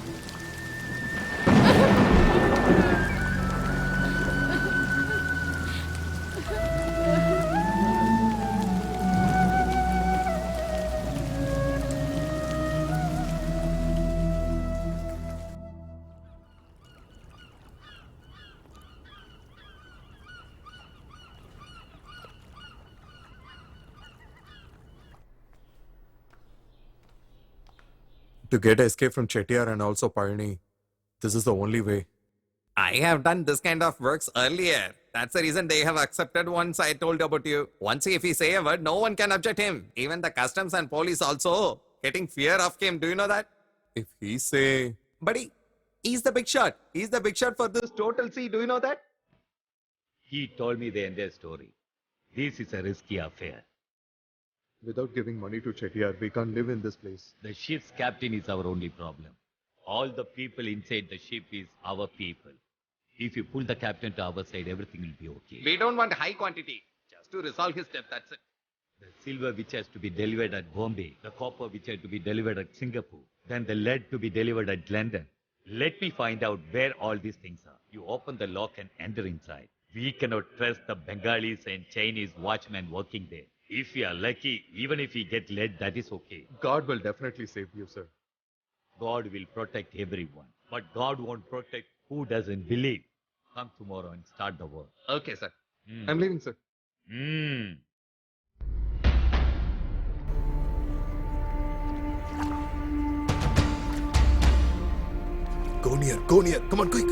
To get escape from Chettiar and also Parni, this is the only way. I have done this kind of works earlier. That's the reason they have accepted once I told about you. Once if he say a word, no one can object him. Even the customs and police also getting fear of him. Do you know that? If he say, buddy, he's the big shot. He's the big shot for this total sea. Do you know that? He told me the entire story. This is a risky affair. Without giving money to Chettiar, we can't live in this place. The ship's captain is our only problem. All the people inside the ship is our people. If you pull the captain to our side, everything will be okay. We don't want high quantity. Just to resolve his debt, that's it. The silver which has to be delivered at Bombay, the copper which has to be delivered at Singapore, then the lead to be delivered at London. Let me find out where all these things are. You open the lock and enter inside. We cannot trust the Bengalis and Chinese watchmen working there. If we are lucky, even if we get lead, that is okay. God will definitely save you, sir. God will protect everyone. But God won't protect who doesn't believe. Come tomorrow and start the work. Okay, sir. I'm leaving, sir. Go near. Come on, quick.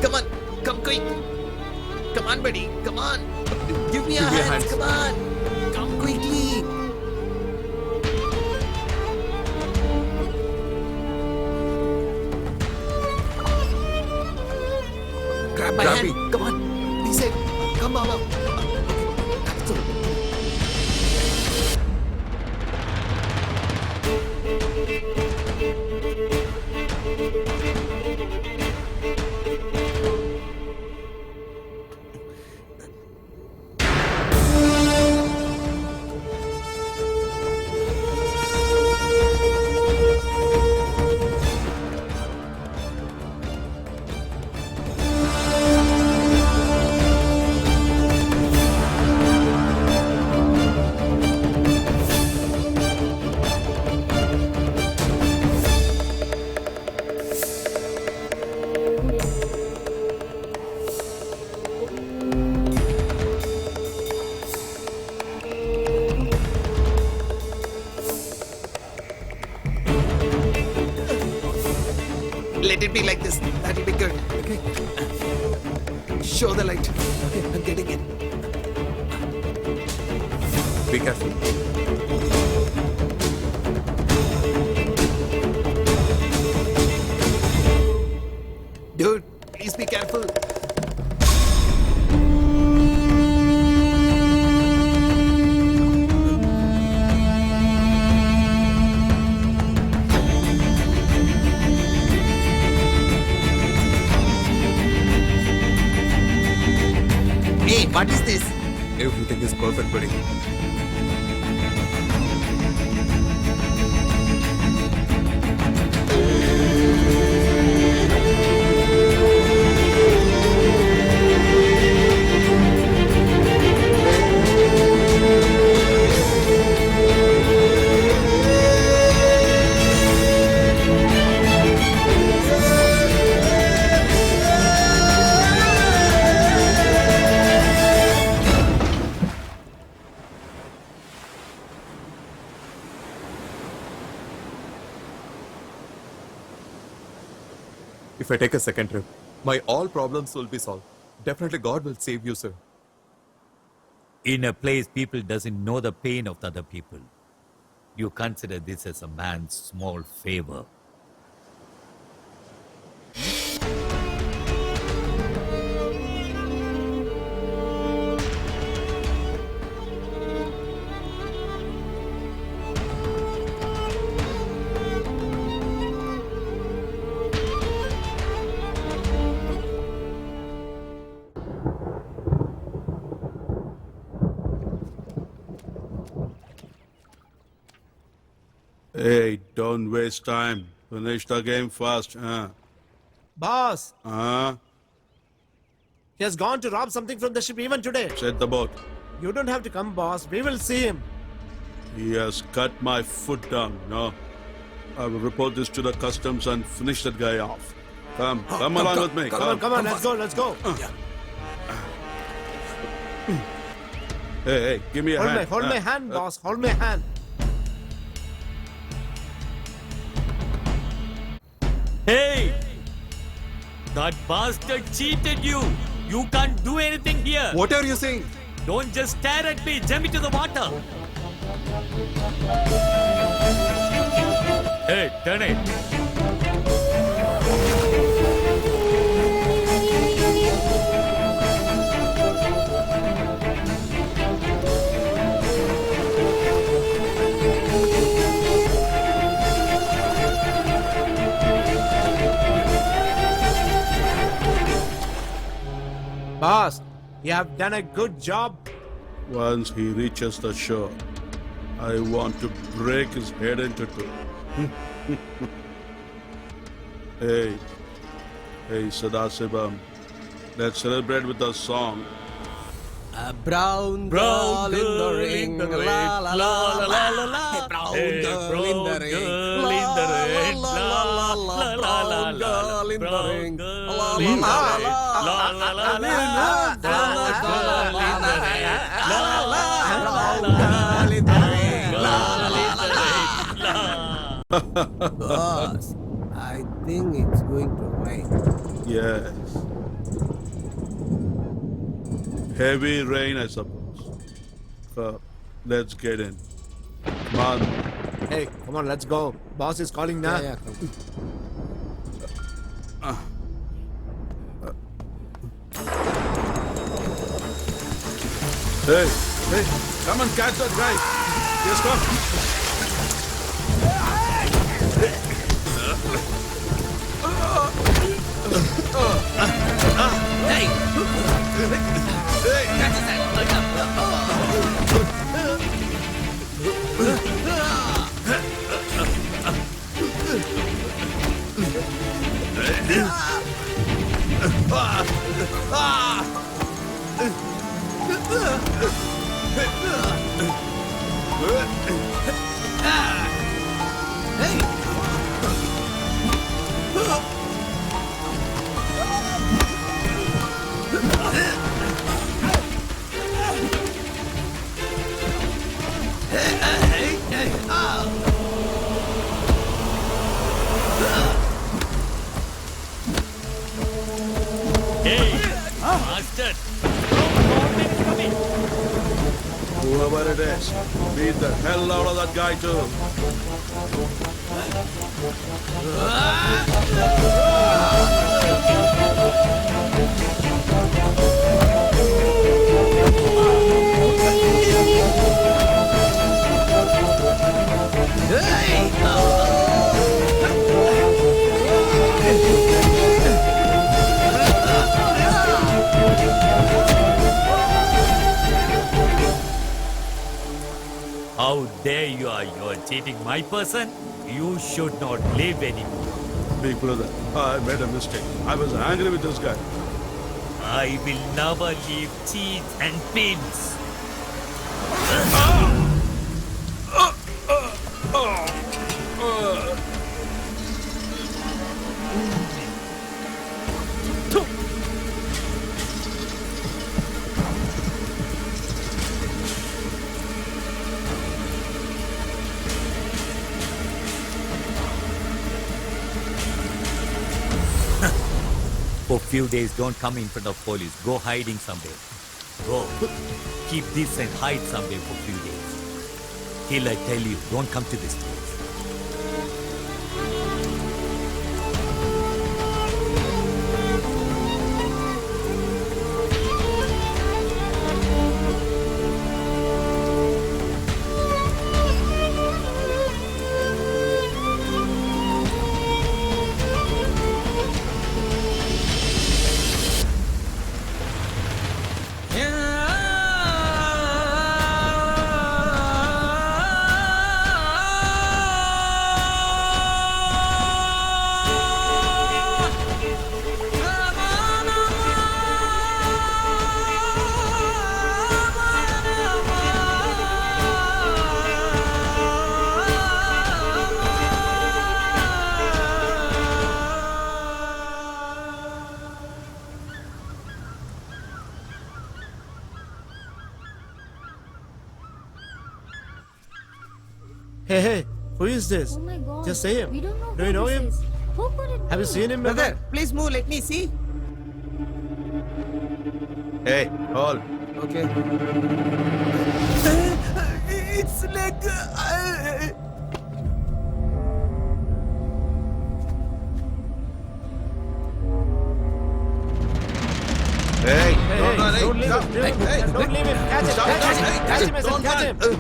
Come on, come quick. Come on, buddy, come on. Give me a hand, come on. Come quickly. Grab my hand, come on. Be safe. Come, Baba. be like this. That'll be good. Okay. Show the light. Okay, I'm getting in. Be careful. Dude, please be careful. Hey, what is this? Everything is perfect, buddy. If I take a second trip, my all problems will be solved. Definitely God will save you, sir. In a place people doesn't know the pain of the other people, you consider this as a man's small favor. Hey, don't waste time. Finish the game fast. Boss, He has gone to rob something from the ship even today. Set the boat. You don't have to come, boss. We will see him. He has cut my foot down. No. I will report this to the customs and finish that guy off. Come along with me. Come on, let's go. Hey, give me a hand. Hold my hand, boss. Hold my hand. Hey! That bastard cheated you! You can't do anything here! What are you saying? Don't just stare at me! Jump into the water! Hey, turn it! Boss, you have done a good job. Once he reaches the shore, I want to break his head into two. Hey, Sadasivam, let's celebrate with a song. A brown girl in the ring, la la la la la la. Brown girl in the ring, la la la la la. Brown girl in the ring, la la la la la. Brown girl in the ring, la la la la. Brown girl in the ring, la la la la. Boss, I think it's going to rain. Yes. Heavy rain, I suppose. Let's get in. Come on. Hey, come on, let's go. Boss is calling now. Yeah, Hey, come and catch that guy. Yes, come. Hey, bastard! Government is coming. Whoever it is, beat the hell out of that guy too. How dare you are cheating my person? You should not live anymore. Big brother, I made a mistake. I was angry with this guy. I will never leave cheese and pins. For few days, don't come in front of police. Go hiding somewhere. Go. Keep this and hide somewhere for few days. Till I tell you, don't come to this place. Hey, hey, who is this? Oh my god. Just say him. We don't know Do who you know this him? is. Who could it Have you be? seen him? Brother, please move. Let me see. Hey, hold. Okay. It's like. Hey, Hey, don't run. don't leave Stop. him. Don't leave him. Catch him. Catch him. Catch him. I said catch him. Hey,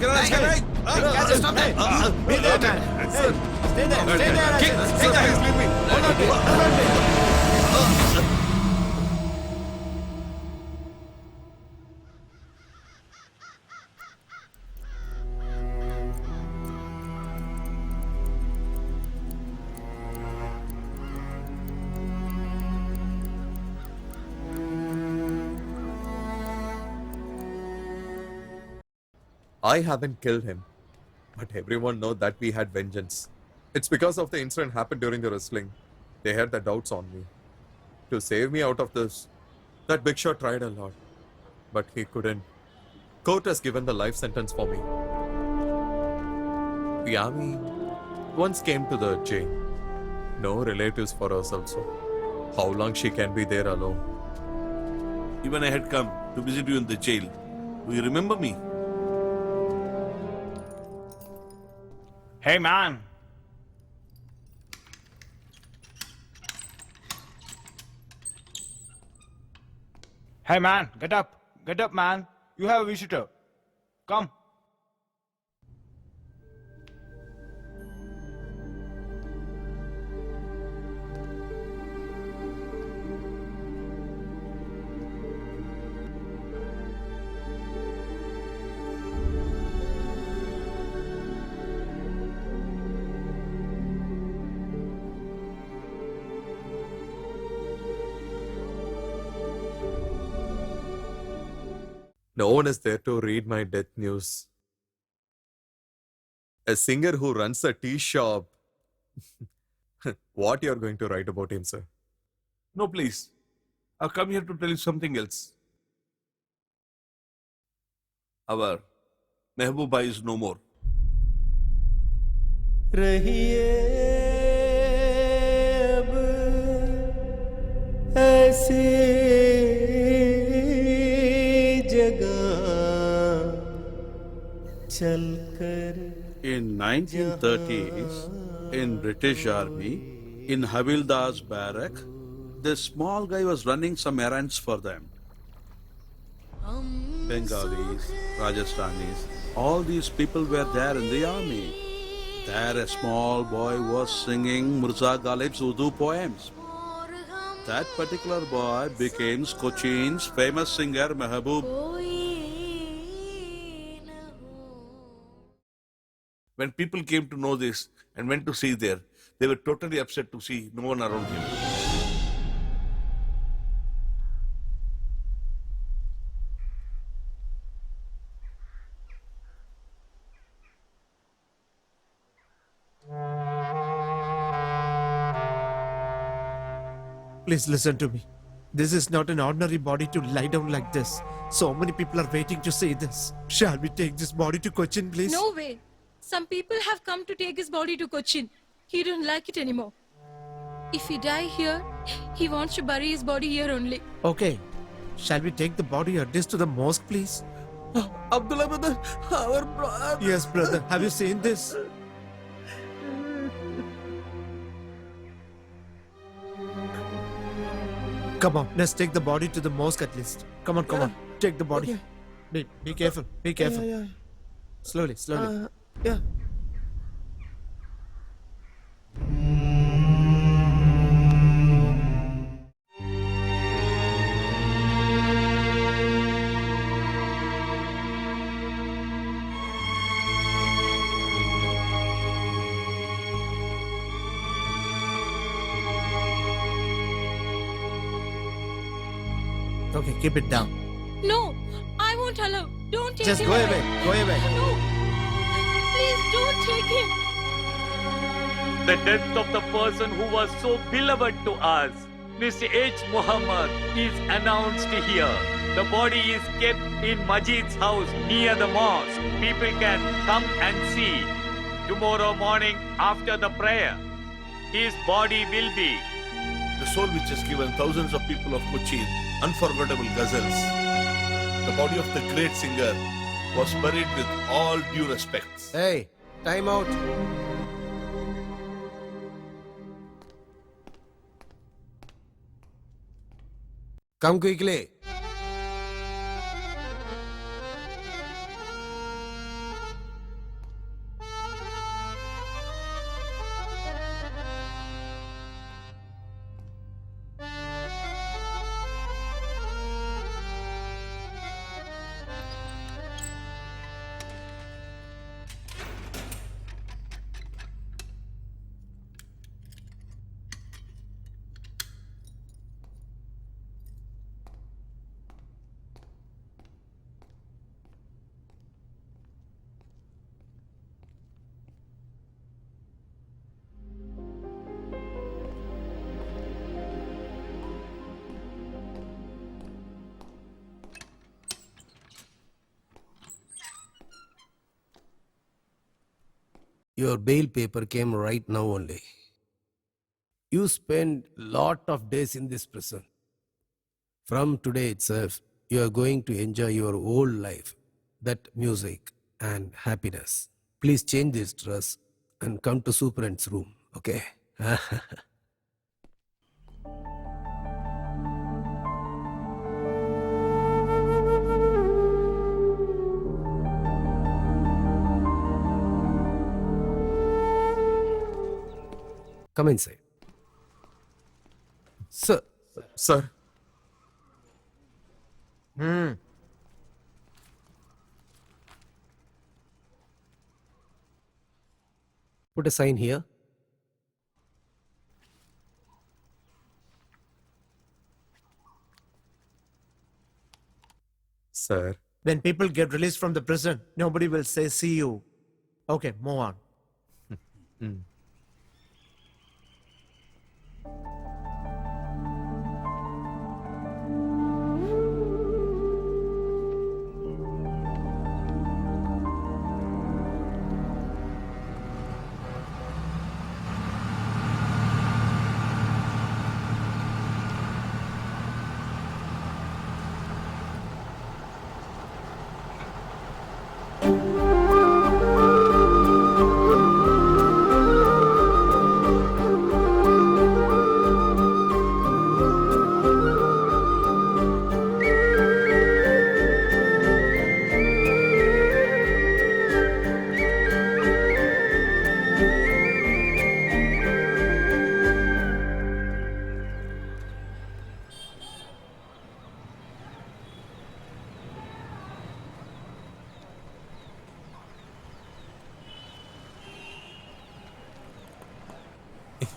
catch him. Hey, be there, man. Hey, stay there. Stay there. I said. Stay there. Hold on to it. Hold on to it. I haven't killed him, but everyone know that we had vengeance. It's because of the incident happened during the wrestling. They had the doubts on me. To save me out of this, that big shot tried a lot, but he couldn't. Court has given the life sentence for me. Yami once came to the jail. No relatives for us also. How long she can be there alone? Even I had come to visit you in the jail. Do you remember me? Hey man! Hey man, get up! Get up man! You have a visitor. Come. No one is there to read my death news. A singer who runs a tea shop. What you're going to write about him, sir? No, please. I've come here to tell you something else. Our Mehbooba is no more. रहिए अब ऐसे जगह चलकर In 1930s, in British Army, in Havildar's barrack, this small guy was running some errands for them. Bengalis, Rajasthanis, all these people were there in the army. There a small boy was singing Mirza Ghalib's Urdu poems. That particular boy became Cochin's famous singer Mehboob. When people came to know this and went to see there, they were totally upset to see no one around him. Please listen to me. This is not an ordinary body to lie down like this. So many people are waiting to see this. Shall we take this body to Cochin, please? No way. Some people have come to take his body to Cochin. He don't like it anymore. If he die here, he wants to bury his body here only. Okay. Shall we take the body at least to the mosque, please? Abdullah brother, our brother. Yes, brother. Have you seen this? Come on, let's take the body to the mosque at least. Come on, come on. Take the body. Okay. Be careful. Be careful. Yeah. Slowly, slowly. Yeah. Okay, keep it down. No, I won't allow. Don't take Just him go away. Go away. No. Please don't take him. The death of the person who was so beloved to us, Mr. H. Muhammad, is announced here. The body is kept in Majid's house near the mosque. People can come and see. Tomorrow morning after the prayer, his body will be. The soul which has given thousands of people of Cochin unforgettable ghazals. The body of the great singer was buried with all due respects. Hey, time out. Come quickly. Your bail paper came right now only. You spent lot of days in this prison. From today itself, you are going to enjoy your whole life, that music and happiness. Please change this dress and come to Superintendent's room, okay? Come inside. Sir. Sir. Put a sign here. Sir. When people get released from the prison, nobody will say, see you. Okay, move on.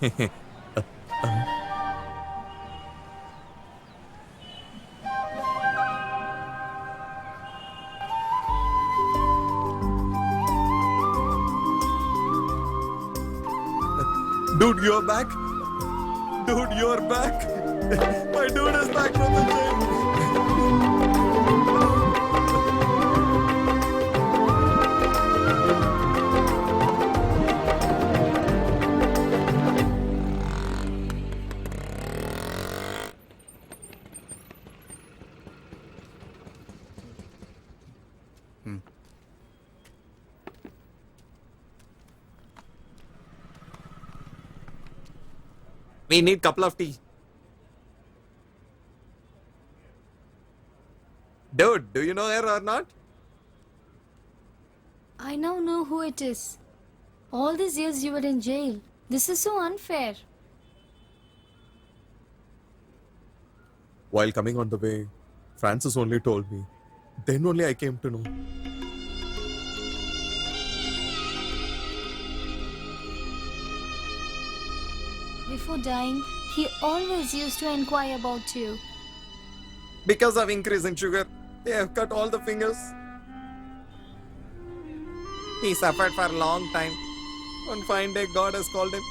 Dude, you're back. Dude, you're back. My dude is back from the jail. We need couple of tea. Dude, do you know her or not? I now know who it is. All these years you were in jail. This is so unfair. While coming on the way, Francis only told me. Then only I came to know. Before dying, he always used to inquire about you. Because of increase in sugar, they have cut all the fingers. He suffered for a long time. One fine day, God has called him.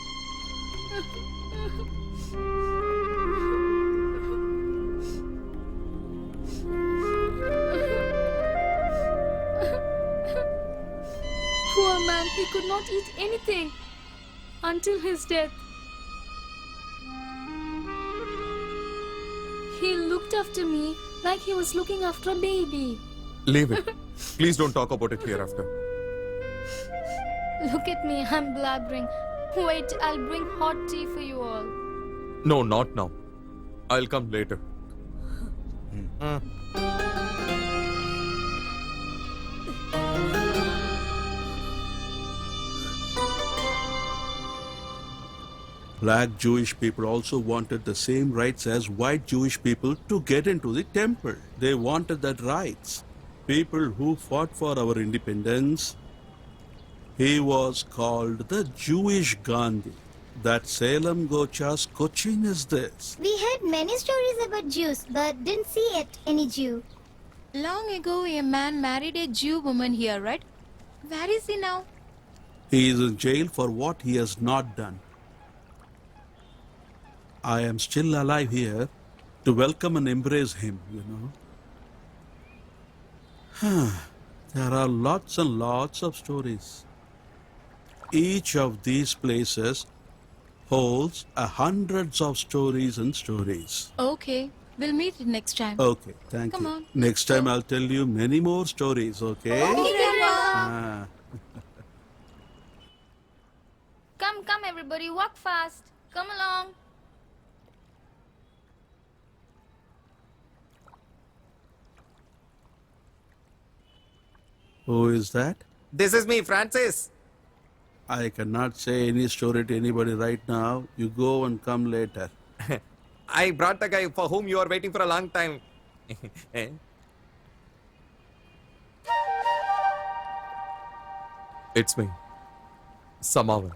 Poor man, he could not eat anything until his death. He looked after me like he was looking after a baby. Leave it. Please don't talk about it hereafter. Look at me, I'm blabbering. Wait, I'll bring hot tea for you all. No, not now. I'll come later. Black Jewish people also wanted the same rights as white Jewish people to get into the temple. They wanted that rights. People who fought for our independence. He was called the Jewish Gandhi. That Salem Gocha's Cochin is this. We heard many stories about Jews, but didn't see it any Jew. Long ago, a man married a Jew woman here, right? Where is he now? He is in jail for what he has not done. I am still alive here to welcome and embrace him, you know. There are lots and lots of stories. Each of these places holds hundreds of stories and stories. Okay, we'll meet next time. Okay, thank Come you. on, Next time I'll tell you many more stories, okay? Ah. Come, everybody, walk fast. Come along. Who is that? This is me, Francis. I cannot say any story to anybody right now. You go and come later. I brought the guy for whom you are waiting for a long time. It's me, Samavan.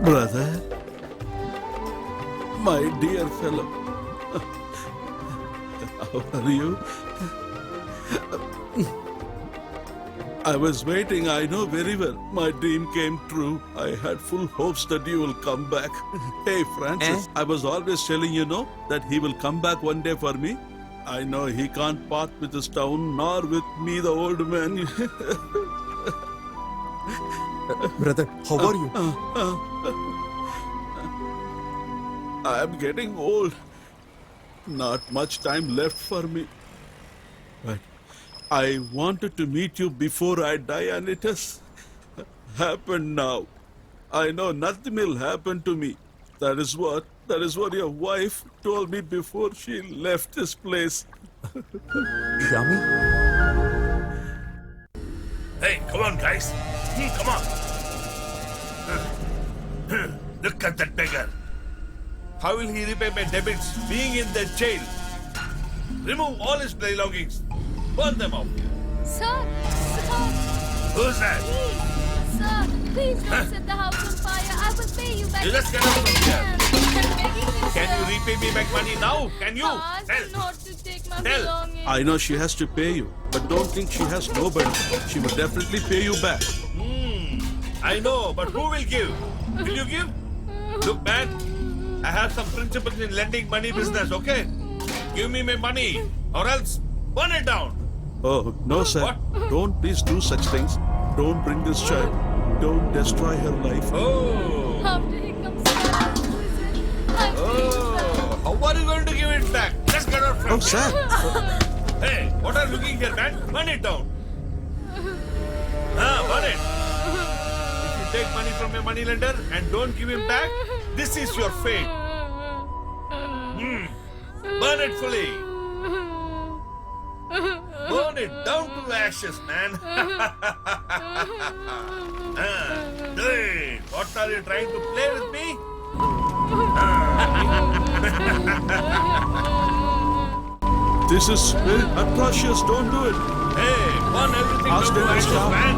Brother, my dear fellow, how are you? I was waiting, I know very well. My dream came true. I had full hopes that you will come back. Hey, Francis, I was always telling you, know, that he will come back one day for me. I know he can't part with his town, nor with me, the old man. Brother, how are you? I am getting old. Not much time left for me. But I wanted to meet you before I die, and it has happened now. I know nothing will happen to me. That is what your wife told me before she left this place. Yummy? Hey, come on, guys. Come on. Look at that beggar. How will he repay my debits being in the jail? Remove all his belongings. Burn them up. Sir, sir, Who's that? please, sir, please don't set the house on fire. I will pay you back. You just get out from here. I'm begging you, Can sir. you repay me back money now? Can you? Ask Tell. not to take my Tell. belongings. I know she has to pay you, but don't think she has nobody. She will definitely pay you back. I know, but who will give? Will you give? Look, man, I have some principles in lending money business, okay? Give me my money, or else burn it down. Oh, no, sir. What? Don't please do such things. Don't bring this child. Don't destroy her life. Oh, After he comes back to prison, I'll pay you back. how are you going to give it back? Just get out from Oh, here. sir. Hey, what are you looking here, man? Burn it down. Burn it. If you take money from your moneylender and don't give him back, this is your fate. Burn it fully. Burn it down to ashes, man. Do it. What are you trying to play with me? This is very atrocious. Don't do it. Hey, burn everything Ask down to them to ashes, stop. man.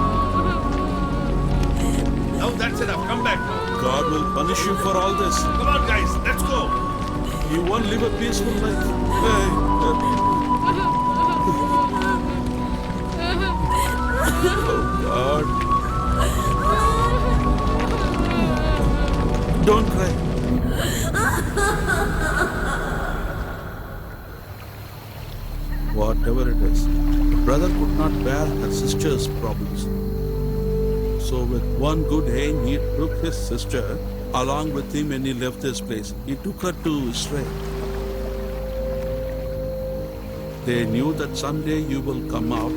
Now that's enough. Come back. God will punish you for all this. Come on, guys. Let's go. You won't live a peaceful life. Hey. Oh, God. Don't cry. Whatever it is, the brother could not bear her sister's problems. So with one good aim, he took his sister along with him when he left this place. He took her to Israel. They knew that someday you will come out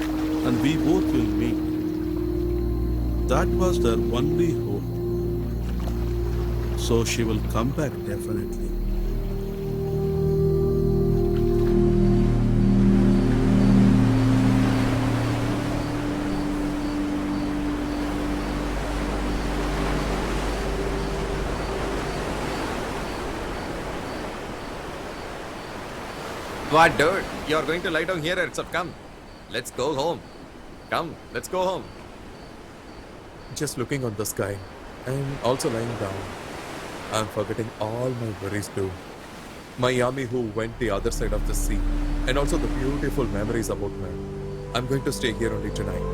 and we both will meet. That was their only hope. So she will come back definitely. What, dude? You're going to lie down here itself. Come. Let's go home. Come, let's go home. Just looking on the sky and also lying down. I'm forgetting all my worries too. My yummy who went the other side of the sea. And also the beautiful memories about her. I'm going to stay here only tonight.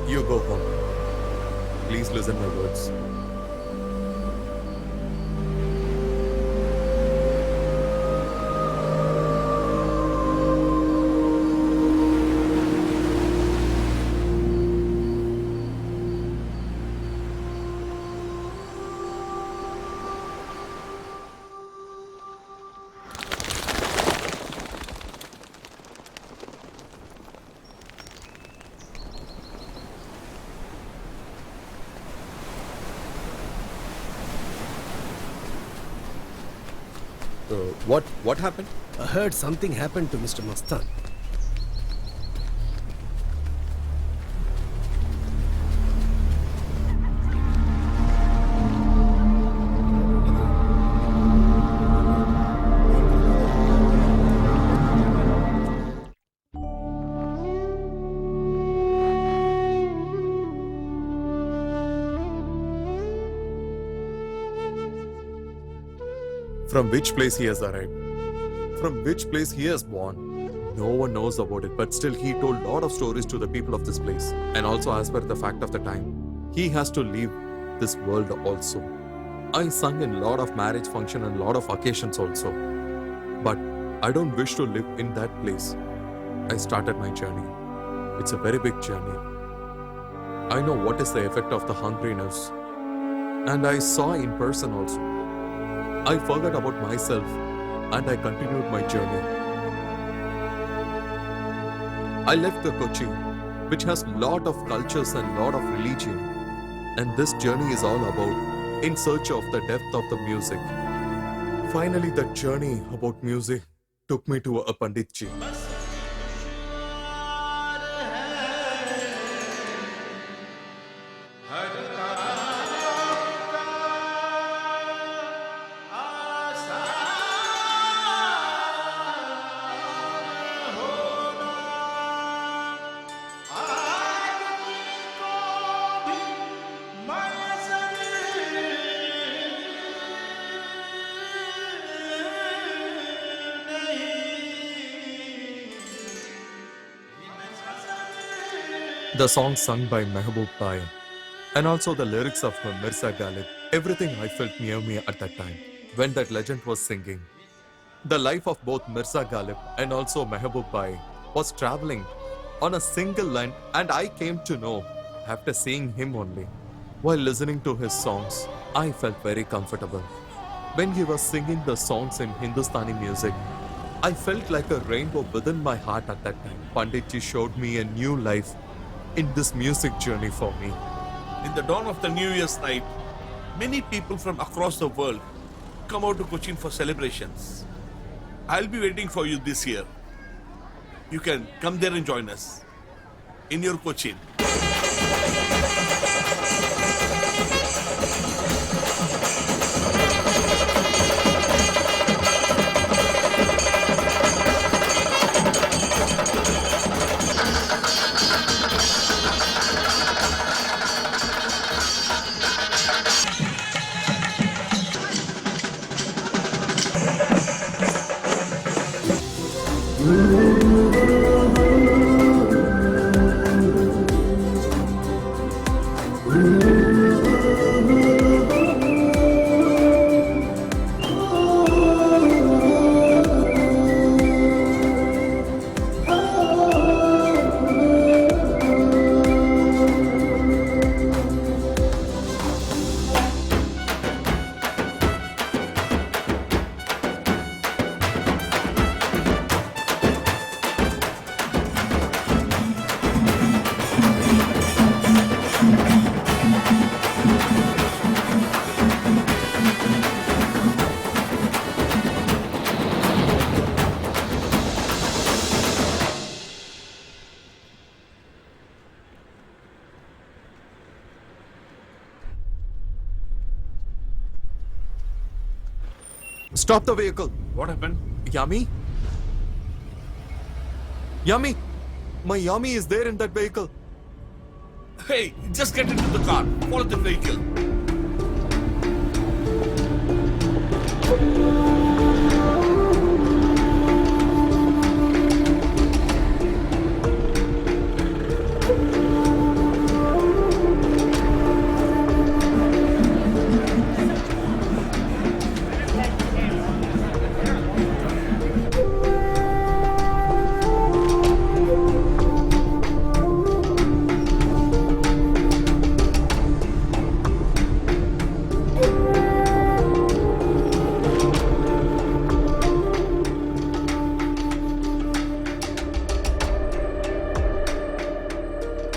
You go home. Please listen my words. What happened? I heard something happened to Mr. Mastan. From which place he has arrived? From which place he has born? No one knows about it, but still he told lot of stories to the people of this place. And also as per the fact of the time, he has to leave this world also. I sung in lot of marriage function and lot of occasions also. But I don't wish to live in that place. I started my journey. It's a very big journey. I know what is the effect of the hungriness. And I saw in person also. I forgot about myself and I continued my journey. I left the Kochi, which has lot of cultures and lot of religion. And this journey is all about in search of the depth of the music. Finally, the journey about music took me to a Panditji. The song sung by Mehboob Bhai and also the lyrics of Mirza Ghalib, everything I felt near me at that time when that legend was singing. The life of both Mirza Ghalib and also Mehboob Bhai was traveling on a single line, and I came to know after seeing him only. While listening to his songs, I felt very comfortable. When he was singing the songs in Hindustani music, I felt like a rainbow within my heart at that time. Panditji showed me a new life in this music journey for me. In the dawn of the New Year's night, many people from across the world come out to Cochin for celebrations. I'll be waiting for you this year. You can come there and join us in your Cochin. Stop the vehicle. What happened? Yummy? Yummy! My Yummy is there in that vehicle. Hey, just get into the car. Follow the vehicle.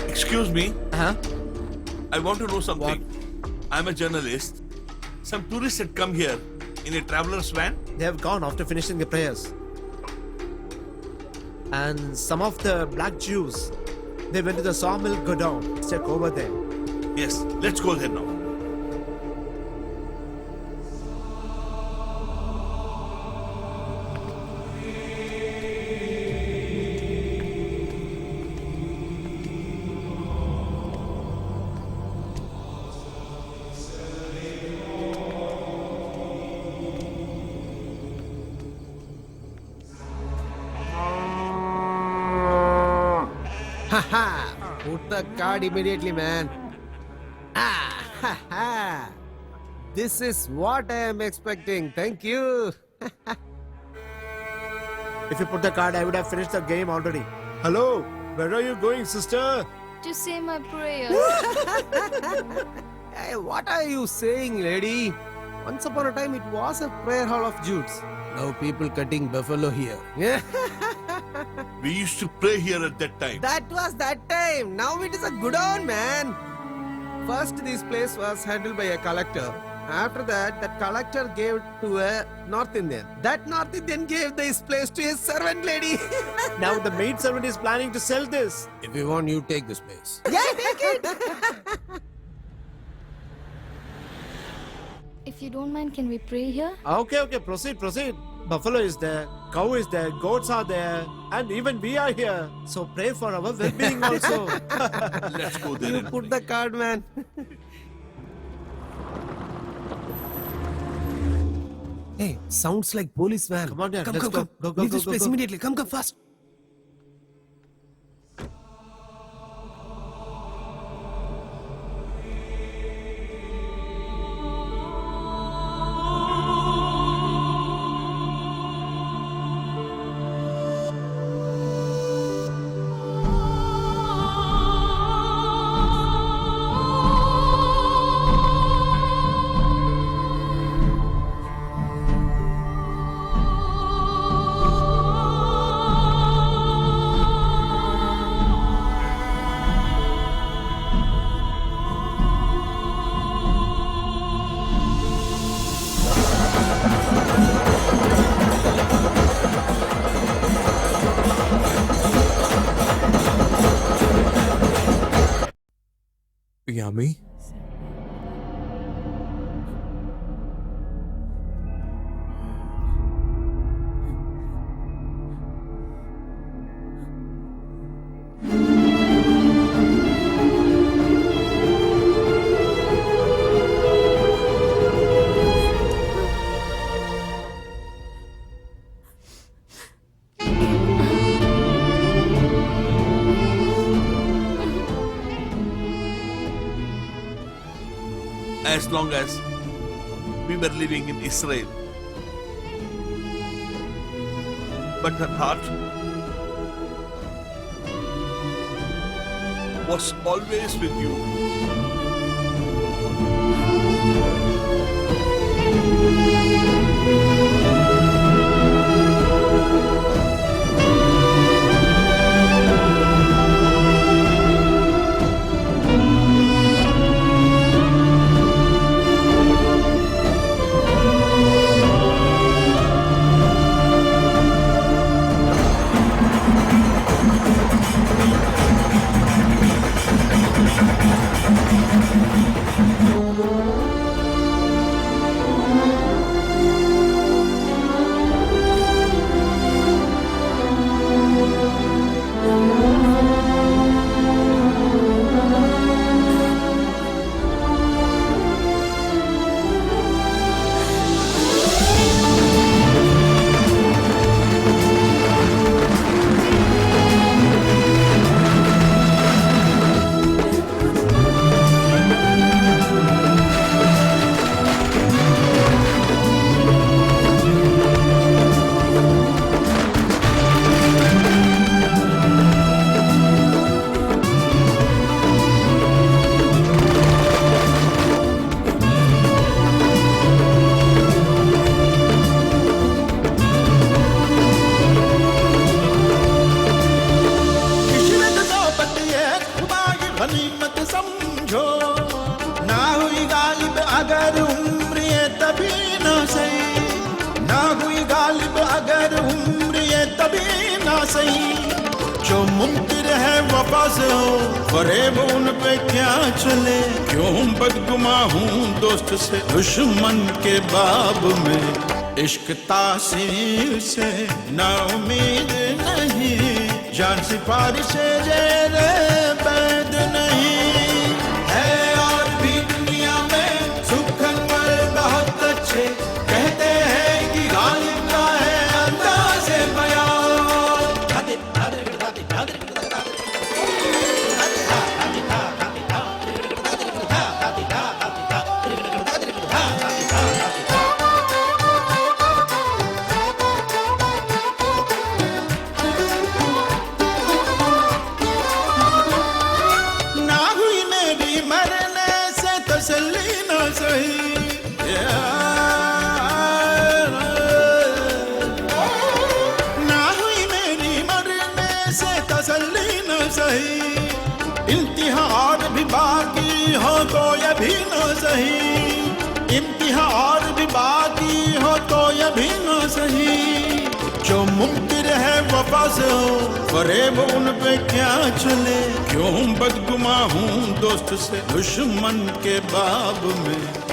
Excuse me. I want to know something. I'm a journalist. Some tourists had come here in a traveler's van. They have gone after finishing the prayers. And some of the black Jews, they went to the sawmill godown. Check over there. Yes, let's go there now. Haha! Put the card immediately, man. Ah! Ha! This is what I am expecting. Thank you. If you put the card, I would have finished the game already. Hello, where are you going, sister? To say my prayers. Hey, what are you saying, lady? Once upon a time, it was a prayer hall of Jews. Now people cutting buffalo here. We used to pray here at that time. That was that time. Now it is a good on, man. First, this place was handled by a collector. After that, that collector gave it to a North Indian. That North Indian gave this place to his servant lady. Now the maid servant is planning to sell this. If you want, you take this place. Yeah, take it. If you don't mind, can we pray here? Okay, proceed. Buffalo is there, cow is there, goats are there, and even we are here. So pray for our well-being also. Let's go there. You and put pray. the card, man. Hey, sounds like police van. Come on, yeah, come, let's come, go. come. Go, go, Leave go, this go, place go. immediately. Come fast. Yummy. As long as we were living in Israel. But her heart was always with you. जो मुमकिन है वफा से हो फरेब उन पे क्या चले क्यों बदगुमा हूँ दोस्त से दुश्मन के बाब में इश्क तासीर से ना उम्मीद नहीं जान सिफारिश जेरे बैद नहीं है और भी दुनिया में सुखनवर बहुत अच्छे कहते हैं कि गालिब का है अंदाज़े बयां इंतहा और भी बाकी हो तो ये भी न सही इंतहा और भी बाकी हो तो ये भी न सही जो मुमकिन है वफा से हो फरेब उन पे क्या चले क्यों बदगुमा हूँ दोस्त से दुश्मन के बाब में